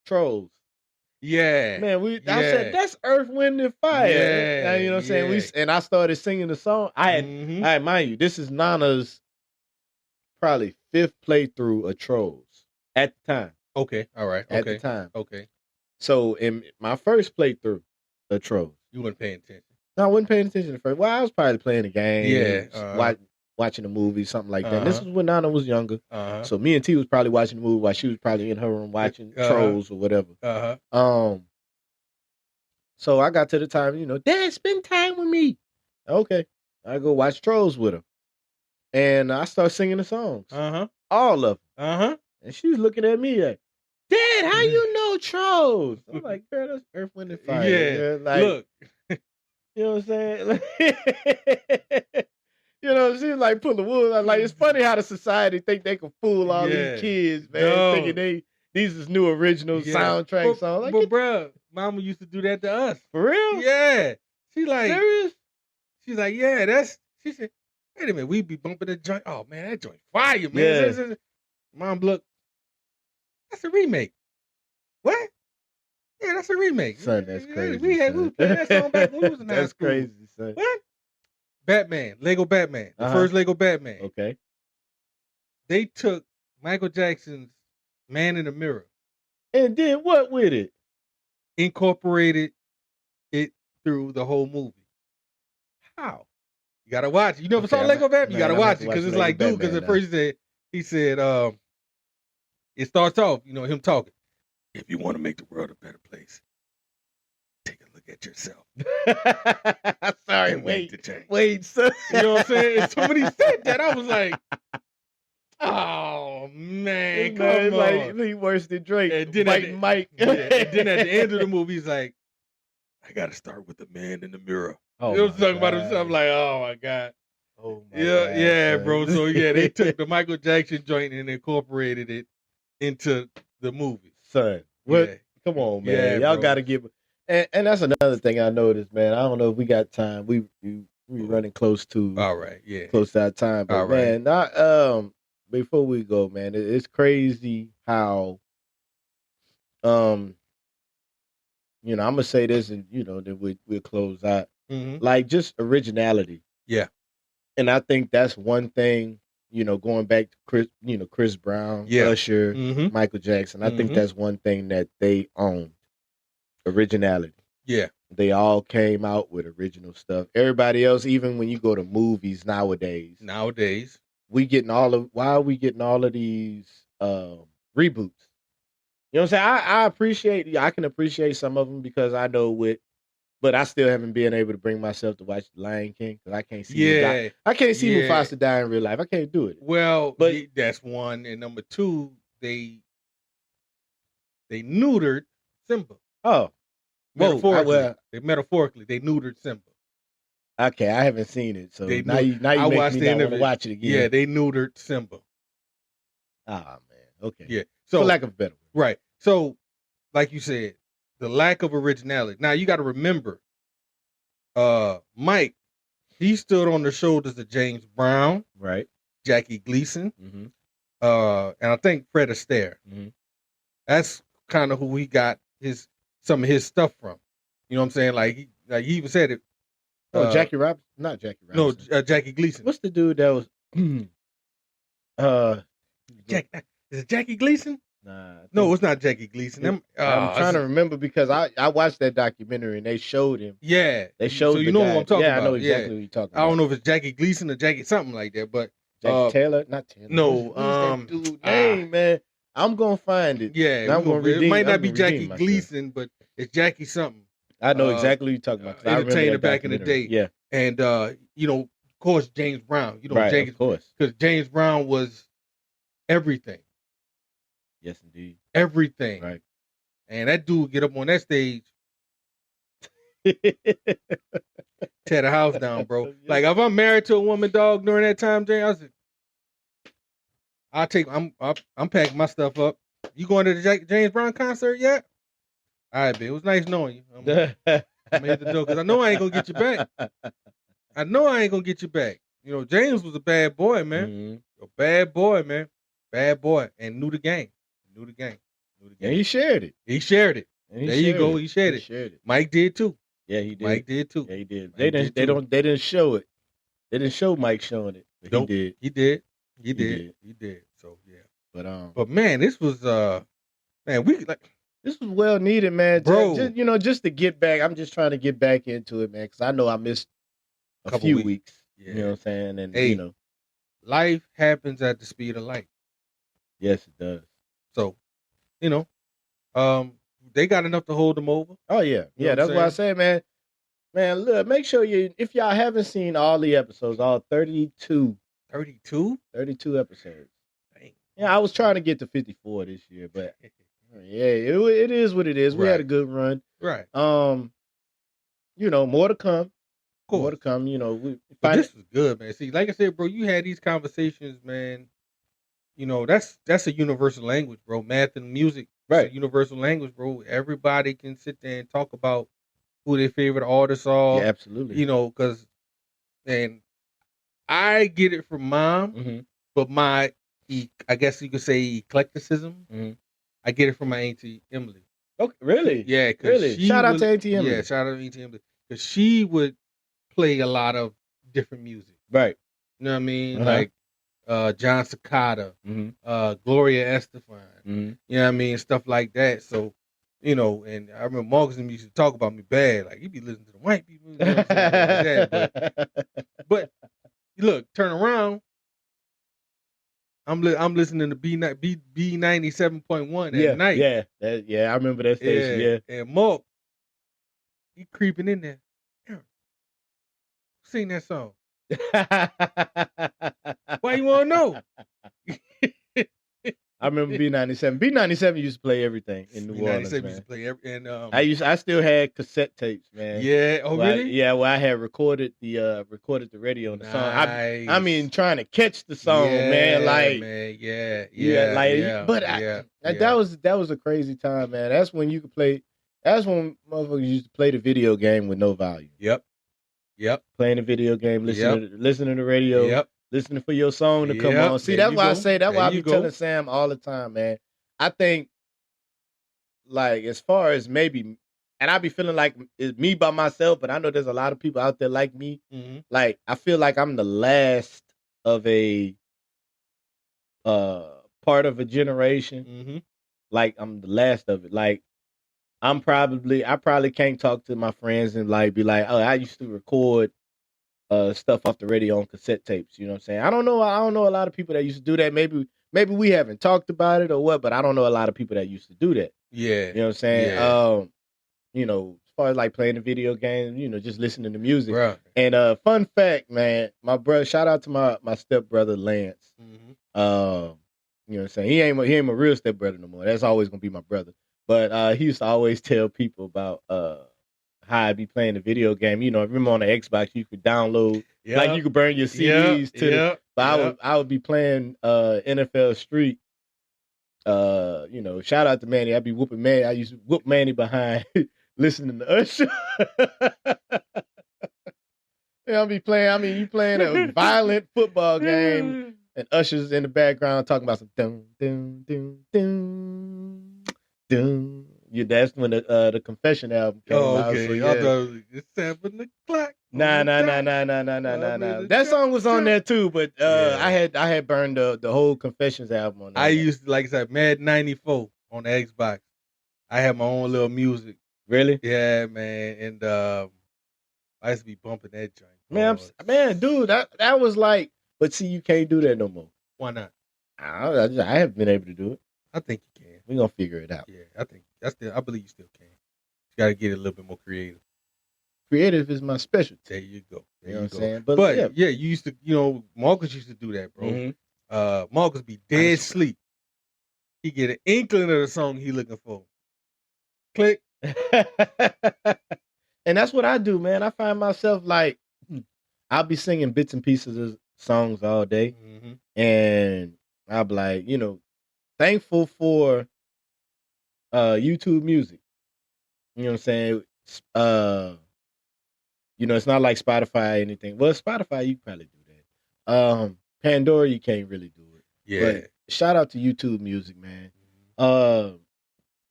Trolls. Yeah. Man, I said, that's Earth, Wind, and Fire. Yeah. You know what I'm saying? And I started singing the song. I mind you, this is Nana's probably 5th playthrough of Trolls at the time. Okay, all right. At the time. Okay. So in my first playthrough of Trolls. You weren't paying attention. No, I wasn't paying attention at first. Well, I was probably playing the game. Yeah. Watching a movie, something like that. And this was when Nana was younger. So me and T was probably watching the movie while she was probably in her room watching Trolls or whatever. So I got to the time, Dad, spend time with me. Okay. I go watch Trolls with her. And I start singing the songs. All of them. And she was looking at me like, Dad, how you know Trolls? I'm like, girl, that's Earth, Wind, and Fire. Yeah. Like, look. You know what I'm saying? You know, she like pull the wool. Like it's funny how the society think they can fool all these kids, man, thinking these is new original soundtrack songs. Like, but bruh, Mama used to do that to us. For real? Yeah. She like serious? She's like, yeah, she said, wait a minute, we be bumping the joint. Oh man, that joint fire, man. Yeah. Mom, look, that's a remake. What? Yeah, that's a remake. Son, that's crazy. We played that song back when we was in high school. That's crazy, son. What? Batman, Lego Batman, the first Lego Batman. Okay. They took Michael Jackson's Man in the Mirror. And did what with it? Incorporated it through the whole movie. How? You gotta watch it. You never saw Lego Batman? You gotta watch it because it's like, dude, because at first he said, it starts off, him talking. If you want to make the world a better place, take a look at yourself. Sorry, wait, son. You know what I'm saying? And somebody said that. I was like, oh man, come on. Like, he worse than Drake. And then Mike. And then at the end of the movie, he's like, I gotta start with the man in the mirror. Oh, he was talking about himself. Like, oh my God. Oh my God, yeah, son. bro. So yeah, they took the Michael Jackson joint and incorporated it into the movie. Son, what? Yeah. Come on, man. Yeah, y'all bro. Gotta give. And that's another thing I noticed, man. I don't know if we got time. We running close to. All right, yeah. Close to our time, but all right. man, before we go, man, it's crazy how, I'm gonna say this, and then we'll close out. Mm-hmm. Like just originality. Yeah. And I think that's one thing, going back to Chris Brown, Usher, Michael Jackson. I think that's one thing that they owned. Originality. Yeah. They all came out with original stuff. Everybody else, even when you go to movies nowadays, why are we getting all of these reboots? You know what I'm saying? I can appreciate some of them because I know but I still haven't been able to bring myself to watch The Lion King because I can't see I can't see Mufasa die in real life. I can't do it. Well, but that's one. And number two, they neutered Simba. Oh. Metaphorically, they neutered Simba. Okay, I haven't seen it, so now you make me want to watch it again. Yeah, they neutered Simba. Ah, man. Okay. Yeah. So, for lack of a better word. Right. So, like you said, the lack of originality. Now, you got to remember, Mike, he stood on the shoulders of James Brown, right? Jackie Gleason, and I think Fred Astaire. Mm-hmm. That's kind of who he got some of his stuff from. You know what I'm saying? Like he even said it. Jackie Robinson? Not Jackie Robinson. No, Jackie Gleason. What's the dude that was? Is it Jackie Gleason? Nah. No, it's not Jackie Gleason. I'm trying to remember because I watched that documentary and they showed him. Yeah. They showed. So you know what I'm talking about. Yeah, I know exactly what you're talking about. I don't know if it's Jackie Gleason or Jackie something like that, but Jackie Taylor, not Taylor. No, who's that dude name, man? I'm gonna find it. Yeah, it might not be Jackie Gleason, but it's Jackie something. I know exactly what you're talking about. Entertainer back in the day. Yeah. And of course, James Brown. Right, of course. Because James Brown was everything. Yes, indeed. Everything. Right. And that dude get up on that stage, tear the house down, bro. Like if I'm married to a woman, dog, during that time, James, I'm packing my stuff up. You going to the James Brown concert yet? All right, babe. It was nice knowing you. I made the joke because I know I ain't gonna get you back. James was a bad boy, man. Mm-hmm. A bad boy, man. Bad boy, and knew the game. And he shared it. He shared it. He shared it. Mike did too. Yeah, he did. Mike did too. Yeah, he did. They didn't show it. They didn't show Mike showing it. But nope. He did. He did. So yeah. But man, this was this was well needed, man. Bro. Just to get back. I'm just trying to get back into it, man, because I know I missed a few weeks. Yeah. You know what I'm saying? And life happens at the speed of light. Yes, it does. So, they got enough to hold them over. Oh yeah, yeah. That's why I say, man. Man, look, make sure if y'all haven't seen all the episodes, all 32 episodes. Dang. Yeah, I was trying to get to 54 this year, but yeah, it is what it is. We had a good run. Right. More to come. More to come, But this was good, man. See, like I said, bro, you had these conversations, man. That's a universal language, bro. Math and music, right? It's a universal language, bro. Everybody can sit there and talk about who their favorite artists are. Yeah, absolutely. Because, and I get it from mom, but I guess you could say eclecticism. I get it from my auntie Emily. Okay, really? Yeah, really. Shout out to auntie Emily. Yeah, shout out to auntie Emily because she would play a lot of different music. Right. You know what I mean? Like John Cicada, Gloria Estefan. You know what I mean? Stuff like that. So, and I remember Marcus and me used to talk about me bad. Like, you be listening to the white people. You know what I'm saying? Like that. But look, turn around. I'm listening to B97.1 at night. Yeah, I remember that station. Yeah. And Mark, he creeping in there. Sing that song. Why you want to know? I remember B97. B97 used to play everything in New Orleans, man. Used to play and I still had cassette tapes, man. Yeah. Oh, really? Where I had recorded the radio on the song. I mean, trying to catch the song, man. Like, man, that was a crazy time, man. That's when you could play. That's when motherfuckers used to play the video game with no volume. Yep. Playing the video game, listening to the radio. Yep. Listening for your song to come on. See, that's why I say, that's why I be telling Sam all the time, man. I think, like, as far as maybe, and I be feeling like it's me by myself, but I know there's a lot of people out there like me. Like, I feel like I'm the last of a part of a generation. Like, I'm the last of it. Like, I probably can't talk to my friends and like be like, oh, I used to record stuff off the radio on cassette tapes. You know what I'm saying? I don't know a lot of people that used to do that. Maybe we haven't talked about it or what, but I don't know a lot of people that used to do that. Yeah. You know what I'm saying? Yeah. As far as like playing the video game, just listening to music. Right. And fun fact, man, my brother, shout out to my stepbrother Lance. You know what I'm saying? He ain't my real stepbrother no more. That's always gonna be my brother. But he used to always tell people about how I be playing the video game. Remember on the Xbox you could download, like you could burn your CDs to the, but I would be playing NFL Street. Shout out to Manny. I'd be whooping Manny. I used to whoop Manny behind listening to Usher. I'll be playing, you playing a violent football game and Usher's in the background talking about some dun dun dun dun dun. Yeah, that's when the Confession album came out. Okay. So, I thought it's 7 o'clock. Nah. That song was on there too, but I had burned the whole Confessions album on there. I used to, like I said, Madden 94 on the Xbox. I had my own little music. Really? Yeah, man. And I used to be bumping that joint. Man, dude, that was like, but see, you can't do that no more. Why not? I haven't been able to do it. I think you can. We're gonna figure it out. Yeah, I believe you still can. You gotta get a little bit more creative. Creative is my specialty. There you go. You know what I'm saying? But yeah, you used to, Marcus used to do that, bro. Marcus be dead sleep. He get an inkling of the song he looking for. Click. And that's what I do, man. I find myself like, I'll be singing bits and pieces of songs all day. And I'll be like, thankful for YouTube music. You know what I'm saying? It's not like Spotify or anything. Well, Spotify, you probably do that. Pandora, you can't really do it. Yeah. But shout out to YouTube music, man.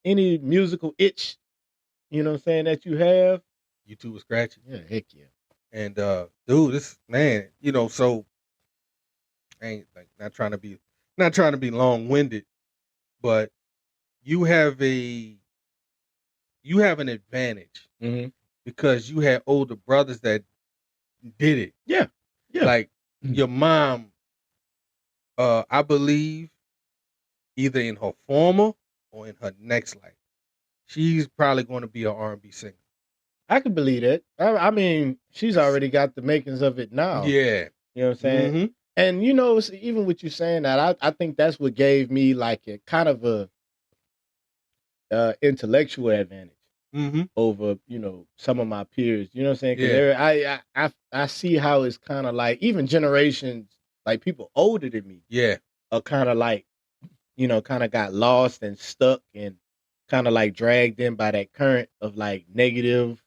Any musical itch, you know what I'm saying, that you have? YouTube was scratching. Yeah, heck yeah. And dude, this man, so I ain't like not trying to be long-winded, but you have an advantage because you had older brothers that did it. Yeah. Like your mom, I believe, either in her former or in her next life, she's probably going to be an R&B singer. I can believe that. I mean, she's already got the makings of it now. Yeah. You know what I'm saying? And, even with you saying that, I think that's what gave me like a kind of a intellectual advantage. over, some of my peers. You know what I'm saying? Because I see how it's kind of like even generations, like people older than me, are kind of like, kind of got lost and stuck and kind of like dragged in by that current of like negative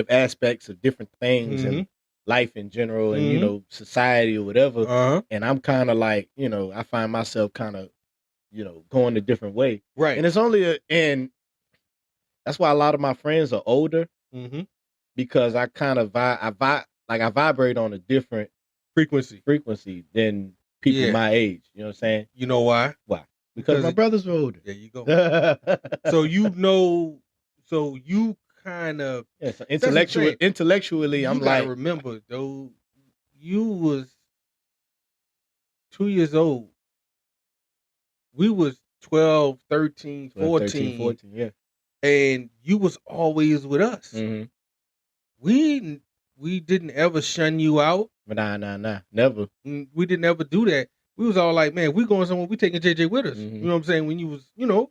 aspects of different things and life in general and society or whatever. And I'm kind of like, I find myself kind of, going a different way. Right. And it's only and that's why a lot of my friends are older because I kind of I vibrate on a different frequency than people my age. You know what I'm saying? You know why? Why? Because my brothers are older. There you go. So you kind of so intellectually, I'm like, remember though, you was 2 years old. We was 12, 13, 14, yeah. And you was always with us. We didn't ever shun you out. Nah, never. We didn't ever do that. We was all like, man, we going somewhere. We taking JJ with us. You know what I'm saying? When you was, or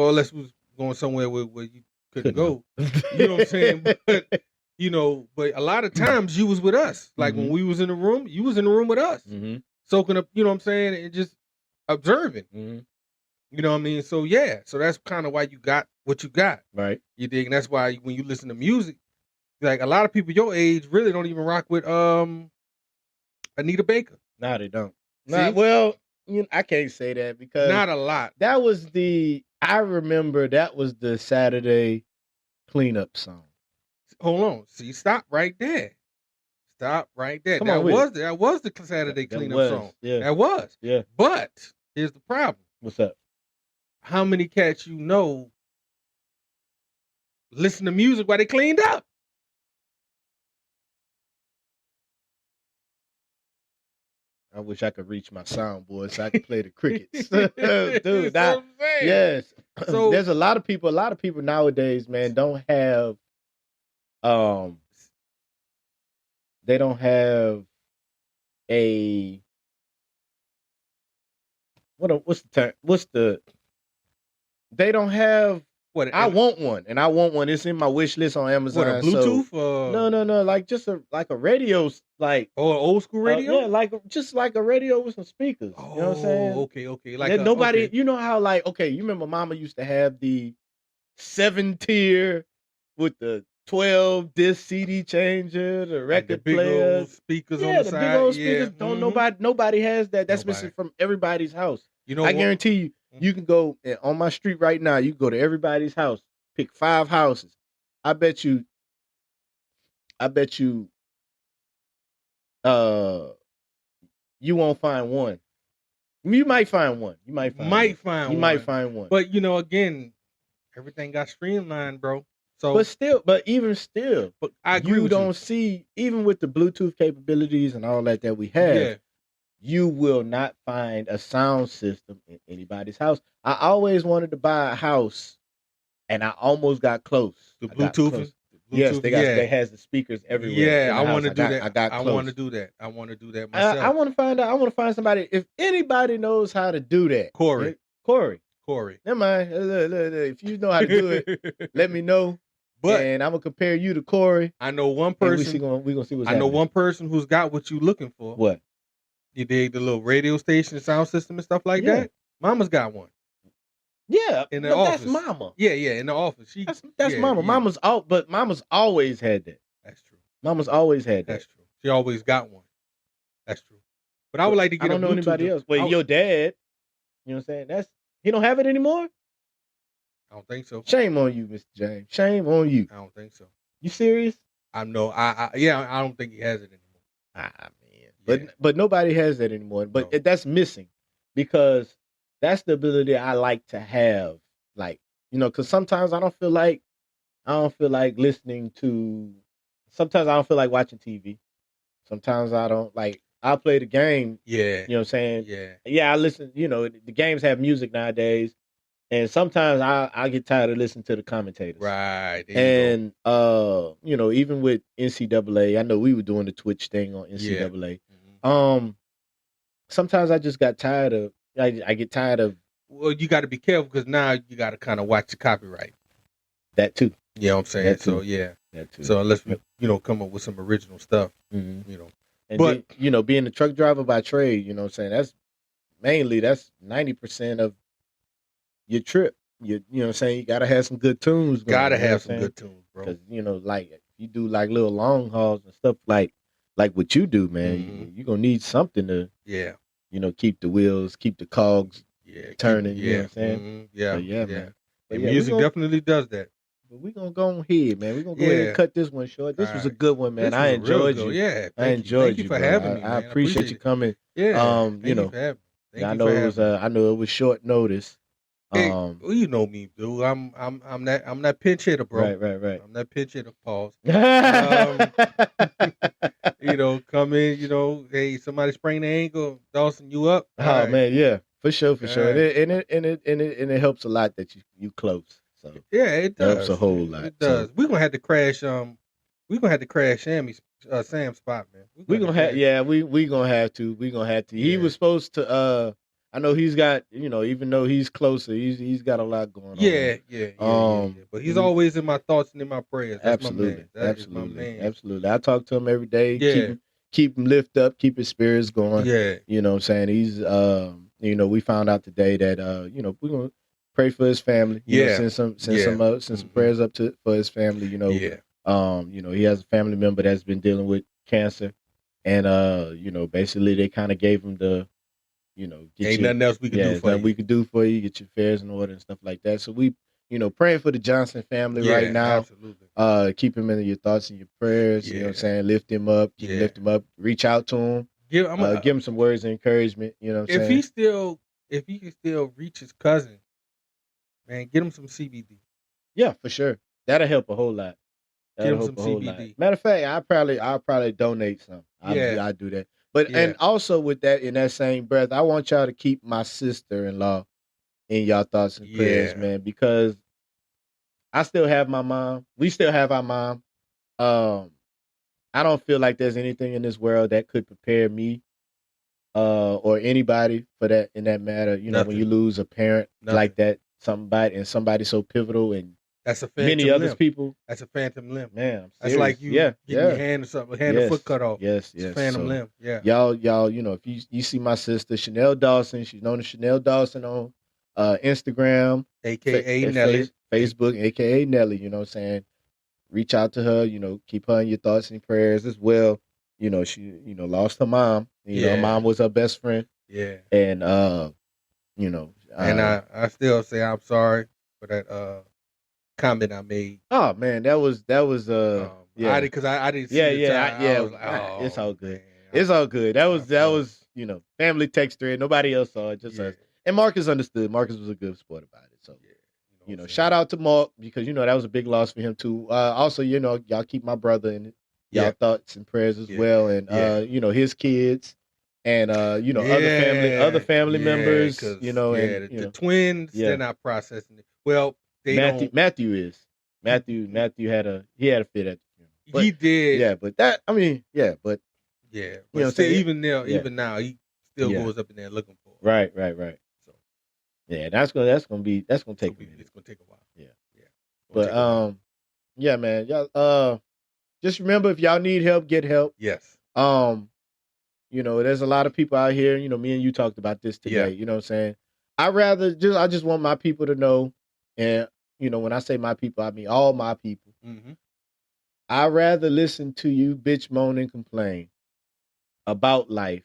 unless we was going somewhere where you couldn't go. You know what I'm saying? But but a lot of times you was with us. Like when we was in the room, you was in the room with us, soaking up. You know what I'm saying? And just observing. You know what I mean? So so that's kind of why you got what you got, right? You dig? And that's why when you listen to music, like a lot of people your age really don't even rock with Anita Baker. No, they don't. Well, I can't say that because not a lot. I remember that was the Saturday cleanup song. Hold on. See, stop right there. That was the Saturday cleanup song. Yeah. That was. Yeah. But here's the problem. What's up? How many cats listen to music while they cleaned up? I wish I could reach my soundboard so I could play the crickets. Dude, yes. So there's a lot of people nowadays, man, don't have they don't have a what's the term? They don't have what I want one, and I want one. It's in my wish list on Amazon. What, a Bluetooth? No, like just a radio, like an old school radio. Yeah, just like a radio with some speakers. You know what I'm saying? Okay. Like nobody, you know how you remember Mama used to have the 7-tier with the 12 disc CD changer, the record player, old speakers on the side. Big old speakers. Don't nobody has that. That's missing from everybody's house. I guarantee you. You can go on my street right now. You can go to everybody's house, pick 5 houses. I bet you, you won't find one. You might find one. You might find one. But again, everything got streamlined, bro. So, but even still, but I agree. You don't see, even with the Bluetooth capabilities and all that we have. Yeah. You will not find a sound system in anybody's house. I always wanted to buy a house, and I almost got close. The Bluetooth? Yes, they has the speakers everywhere. Yeah, I want to do that. I got close. I want to do that. I want to do that myself. I want to find out. I want to find somebody. If anybody knows how to do that, Corey. Never mind. Look, if you know how to do it, let me know. And I'm gonna compare you to Corey. I know one person. We're gonna see what's happening. I know one person who's got what you're looking for. What? You dig the little radio station, sound system, and stuff like that? Mama's got one. Yeah, in the office. That's Mama. Yeah, in the office. That's Mama. Yeah. But Mama's always had that. That's true. Mama's always had that. That's true. She always got one. That's true. But I would like to get. I don't know anybody else. Wait, your dad? You know what I'm saying? He don't have it anymore. I don't think so. Shame on you, Mr. James. Shame on you. I don't think so. You serious? I know. I don't think he has it anymore. But nobody has that anymore. But that's missing because that's the ability I like to have. Like, because sometimes I don't feel like listening to. Sometimes I don't feel like watching TV. Sometimes I don't like. I'll play the game. Yeah. You know what I'm saying? Yeah. Yeah, I listen. The games have music nowadays, and sometimes I get tired of listening to the commentators. Right. And even with NCAA, I know we were doing the Twitch thing on NCAA. Yeah. Sometimes I just got tired of. I get tired of Well, you got to be careful because now you got to kind of watch the copyright. That too. You know what I'm saying? That so too. yeah. That too. So unless we, come up with some original stuff, and but then, being a truck driver by trade, you know what I'm saying, that's 90% of your trip. You know what I'm saying? You gotta have some good tunes. Gotta have some good tunes, bro. Because like if you do like little long hauls and stuff like what you do, man, you're gonna need something to keep the wheels, keep the cogs turning. You know what I'm saying? Man. But music definitely does that. But we're gonna go on ahead, man. We're gonna go ahead and cut this one short. This was a good one, man. I enjoyed you. Yeah, I enjoyed you for having me. I appreciate you coming. Yeah. Thank you for having me. I know it was short notice. Hey, well, you know me, dude. I'm that pinch hitter, bro. Right. I'm that pinch hitter. Pause. Come in. Hey, somebody sprained the ankle, Dawson, you up? Oh man, yeah, for sure. And it helps a lot that you close. So yeah, it does. Helps a whole lot. It does. So, we're gonna have to crash. We're gonna have to crash Sam's spot, man. We're gonna have. Yeah, we gonna have to. We gonna have to. Yeah. He was supposed to. I know he's got, even though he's closer, he's got a lot going on. Yeah. But he's always in my thoughts and in my prayers. That's absolutely, my man. absolutely. I talk to him every day. Yeah. Keep him lift up, keep his spirits going. Yeah. You know what I'm saying? He's, we found out today that, we're going to pray for his family. Send some prayers up for his family. He has a family member that's been dealing with cancer, and basically they kind of gave him the. Ain't nothing else we can do for you. We could do for you, get your affairs in order and stuff like that. So we, praying for the Johnson family right now. Absolutely. Keep him in your thoughts and your prayers. You know what I'm saying? Lift him up. Lift him up. Reach out to him. Give him some words of encouragement. You know what I'm saying? If he can still reach his cousin, man, get him some CBD. Yeah, for sure. That'll help a whole lot. Get him some CBD. Matter of fact, I'll probably donate some. I do that. But and also with that, in that same breath, I want y'all to keep my sister-in-law in y'all thoughts and prayers, man, because I still have my mom. We still have our mom. I don't feel like there's anything in this world that could prepare me or anybody for that in that matter. When you lose a parent like that, somebody so pivotal and that's a phantom many limb. other people. That's a phantom limb. Man, that's like you getting your hand or something, or foot cut off. Yes. It's a phantom limb. Yeah. Y'all, if you see my sister Chanel Dawson, she's known as Chanel Dawson on Instagram, AKA Nelly, Facebook, AKA Nelly. You know what I'm saying? Reach out to her. Keep her in your thoughts and prayers as well. She lost her mom. Her mom was her best friend. Yeah. And and I still say I'm sorry for that comment I made. Oh man, that was because I didn't see the time. Like, it's all good. Man, it's all good. That was family text thread. Nobody else saw it, just us. And Marcus understood. Marcus was a good sport about it. So shout out to Mark because that was a big loss for him too. Also, y'all keep my brother in y'all thoughts and prayers as well, and his kids and other family members. The twins, they're not processing it. Well. Matthew had a fit at the funeral. But, he did. Yeah, but even now he still goes up in there looking for it. Right. So that's gonna take a minute. It's gonna take a while. Yeah. But man, y'all just remember if y'all need help, get help. Yes. There's a lot of people out here, me and you talked about this today. You know what I'm saying? I just want my people to know. And, when I say my people, I mean all my people. Mm-hmm. I'd rather listen to you bitch, moan, and complain about life,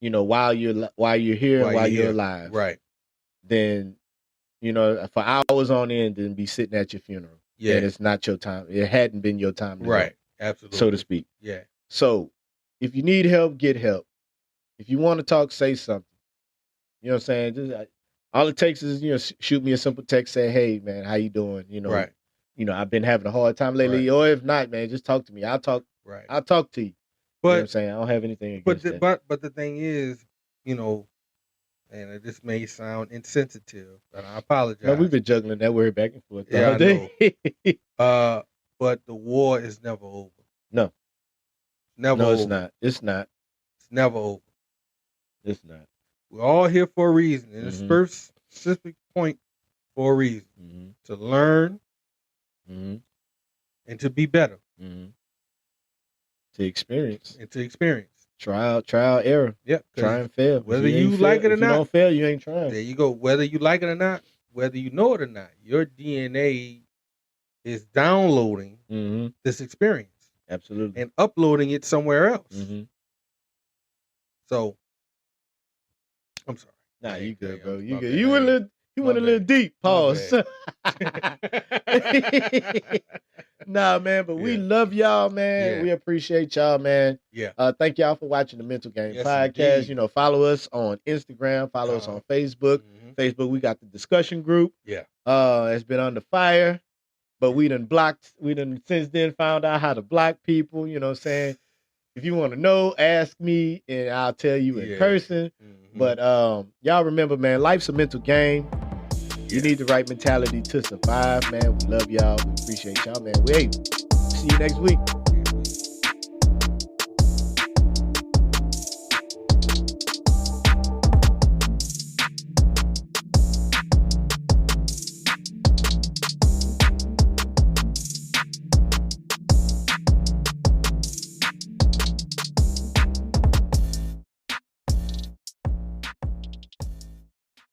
while you're here and while you're alive. Right. Than, for hours on end and be sitting at your funeral. Yeah. And it's not your time. It hadn't been your time. Right. Absolutely. So to speak. Yeah. So if you need help, get help. If you want to talk, say something. You know what I'm saying? All it takes is, shoot me a simple text, say, hey, man, how you doing? Right. I've been having a hard time lately. Right. Or if not, man, just talk to me. I'll talk. Right. I'll talk to you. But, you know what I'm saying? I don't have anything against that. But the thing is, and this may sound insensitive, but I apologize. No, we've been juggling that word back and forth. Yeah, I know. But the war is never over. No. Never over. No, it's not. It's never over. It's not. We're all here for a reason. And this first specific point for a reason. To learn and to be better. To experience. And to experience. Trial, error. Yep. Try and fail. Whether you like it or not. If you don't fail, you ain't trying. There you go. Whether you like it or not, whether you know it or not, your DNA is downloading this experience. Absolutely. And uploading it somewhere else. So, I'm sorry. Nah, you good, bro. You good. You went a little deep. Pause. Nah, man, but we love y'all, man. Yeah. We appreciate y'all, man. Yeah. Thank y'all for watching the Mental Game Podcast. Indeed. Follow us on Instagram. Follow us on Facebook. Facebook, we got the discussion group. Yeah. It's been under fire, but we done since then found out how to block people. You know what I'm saying? If you want to know, ask me, and I'll tell you in person. But y'all remember, man, life's a mental game. You need the right mentality to survive, man. We love y'all. We appreciate y'all, man. See you next week.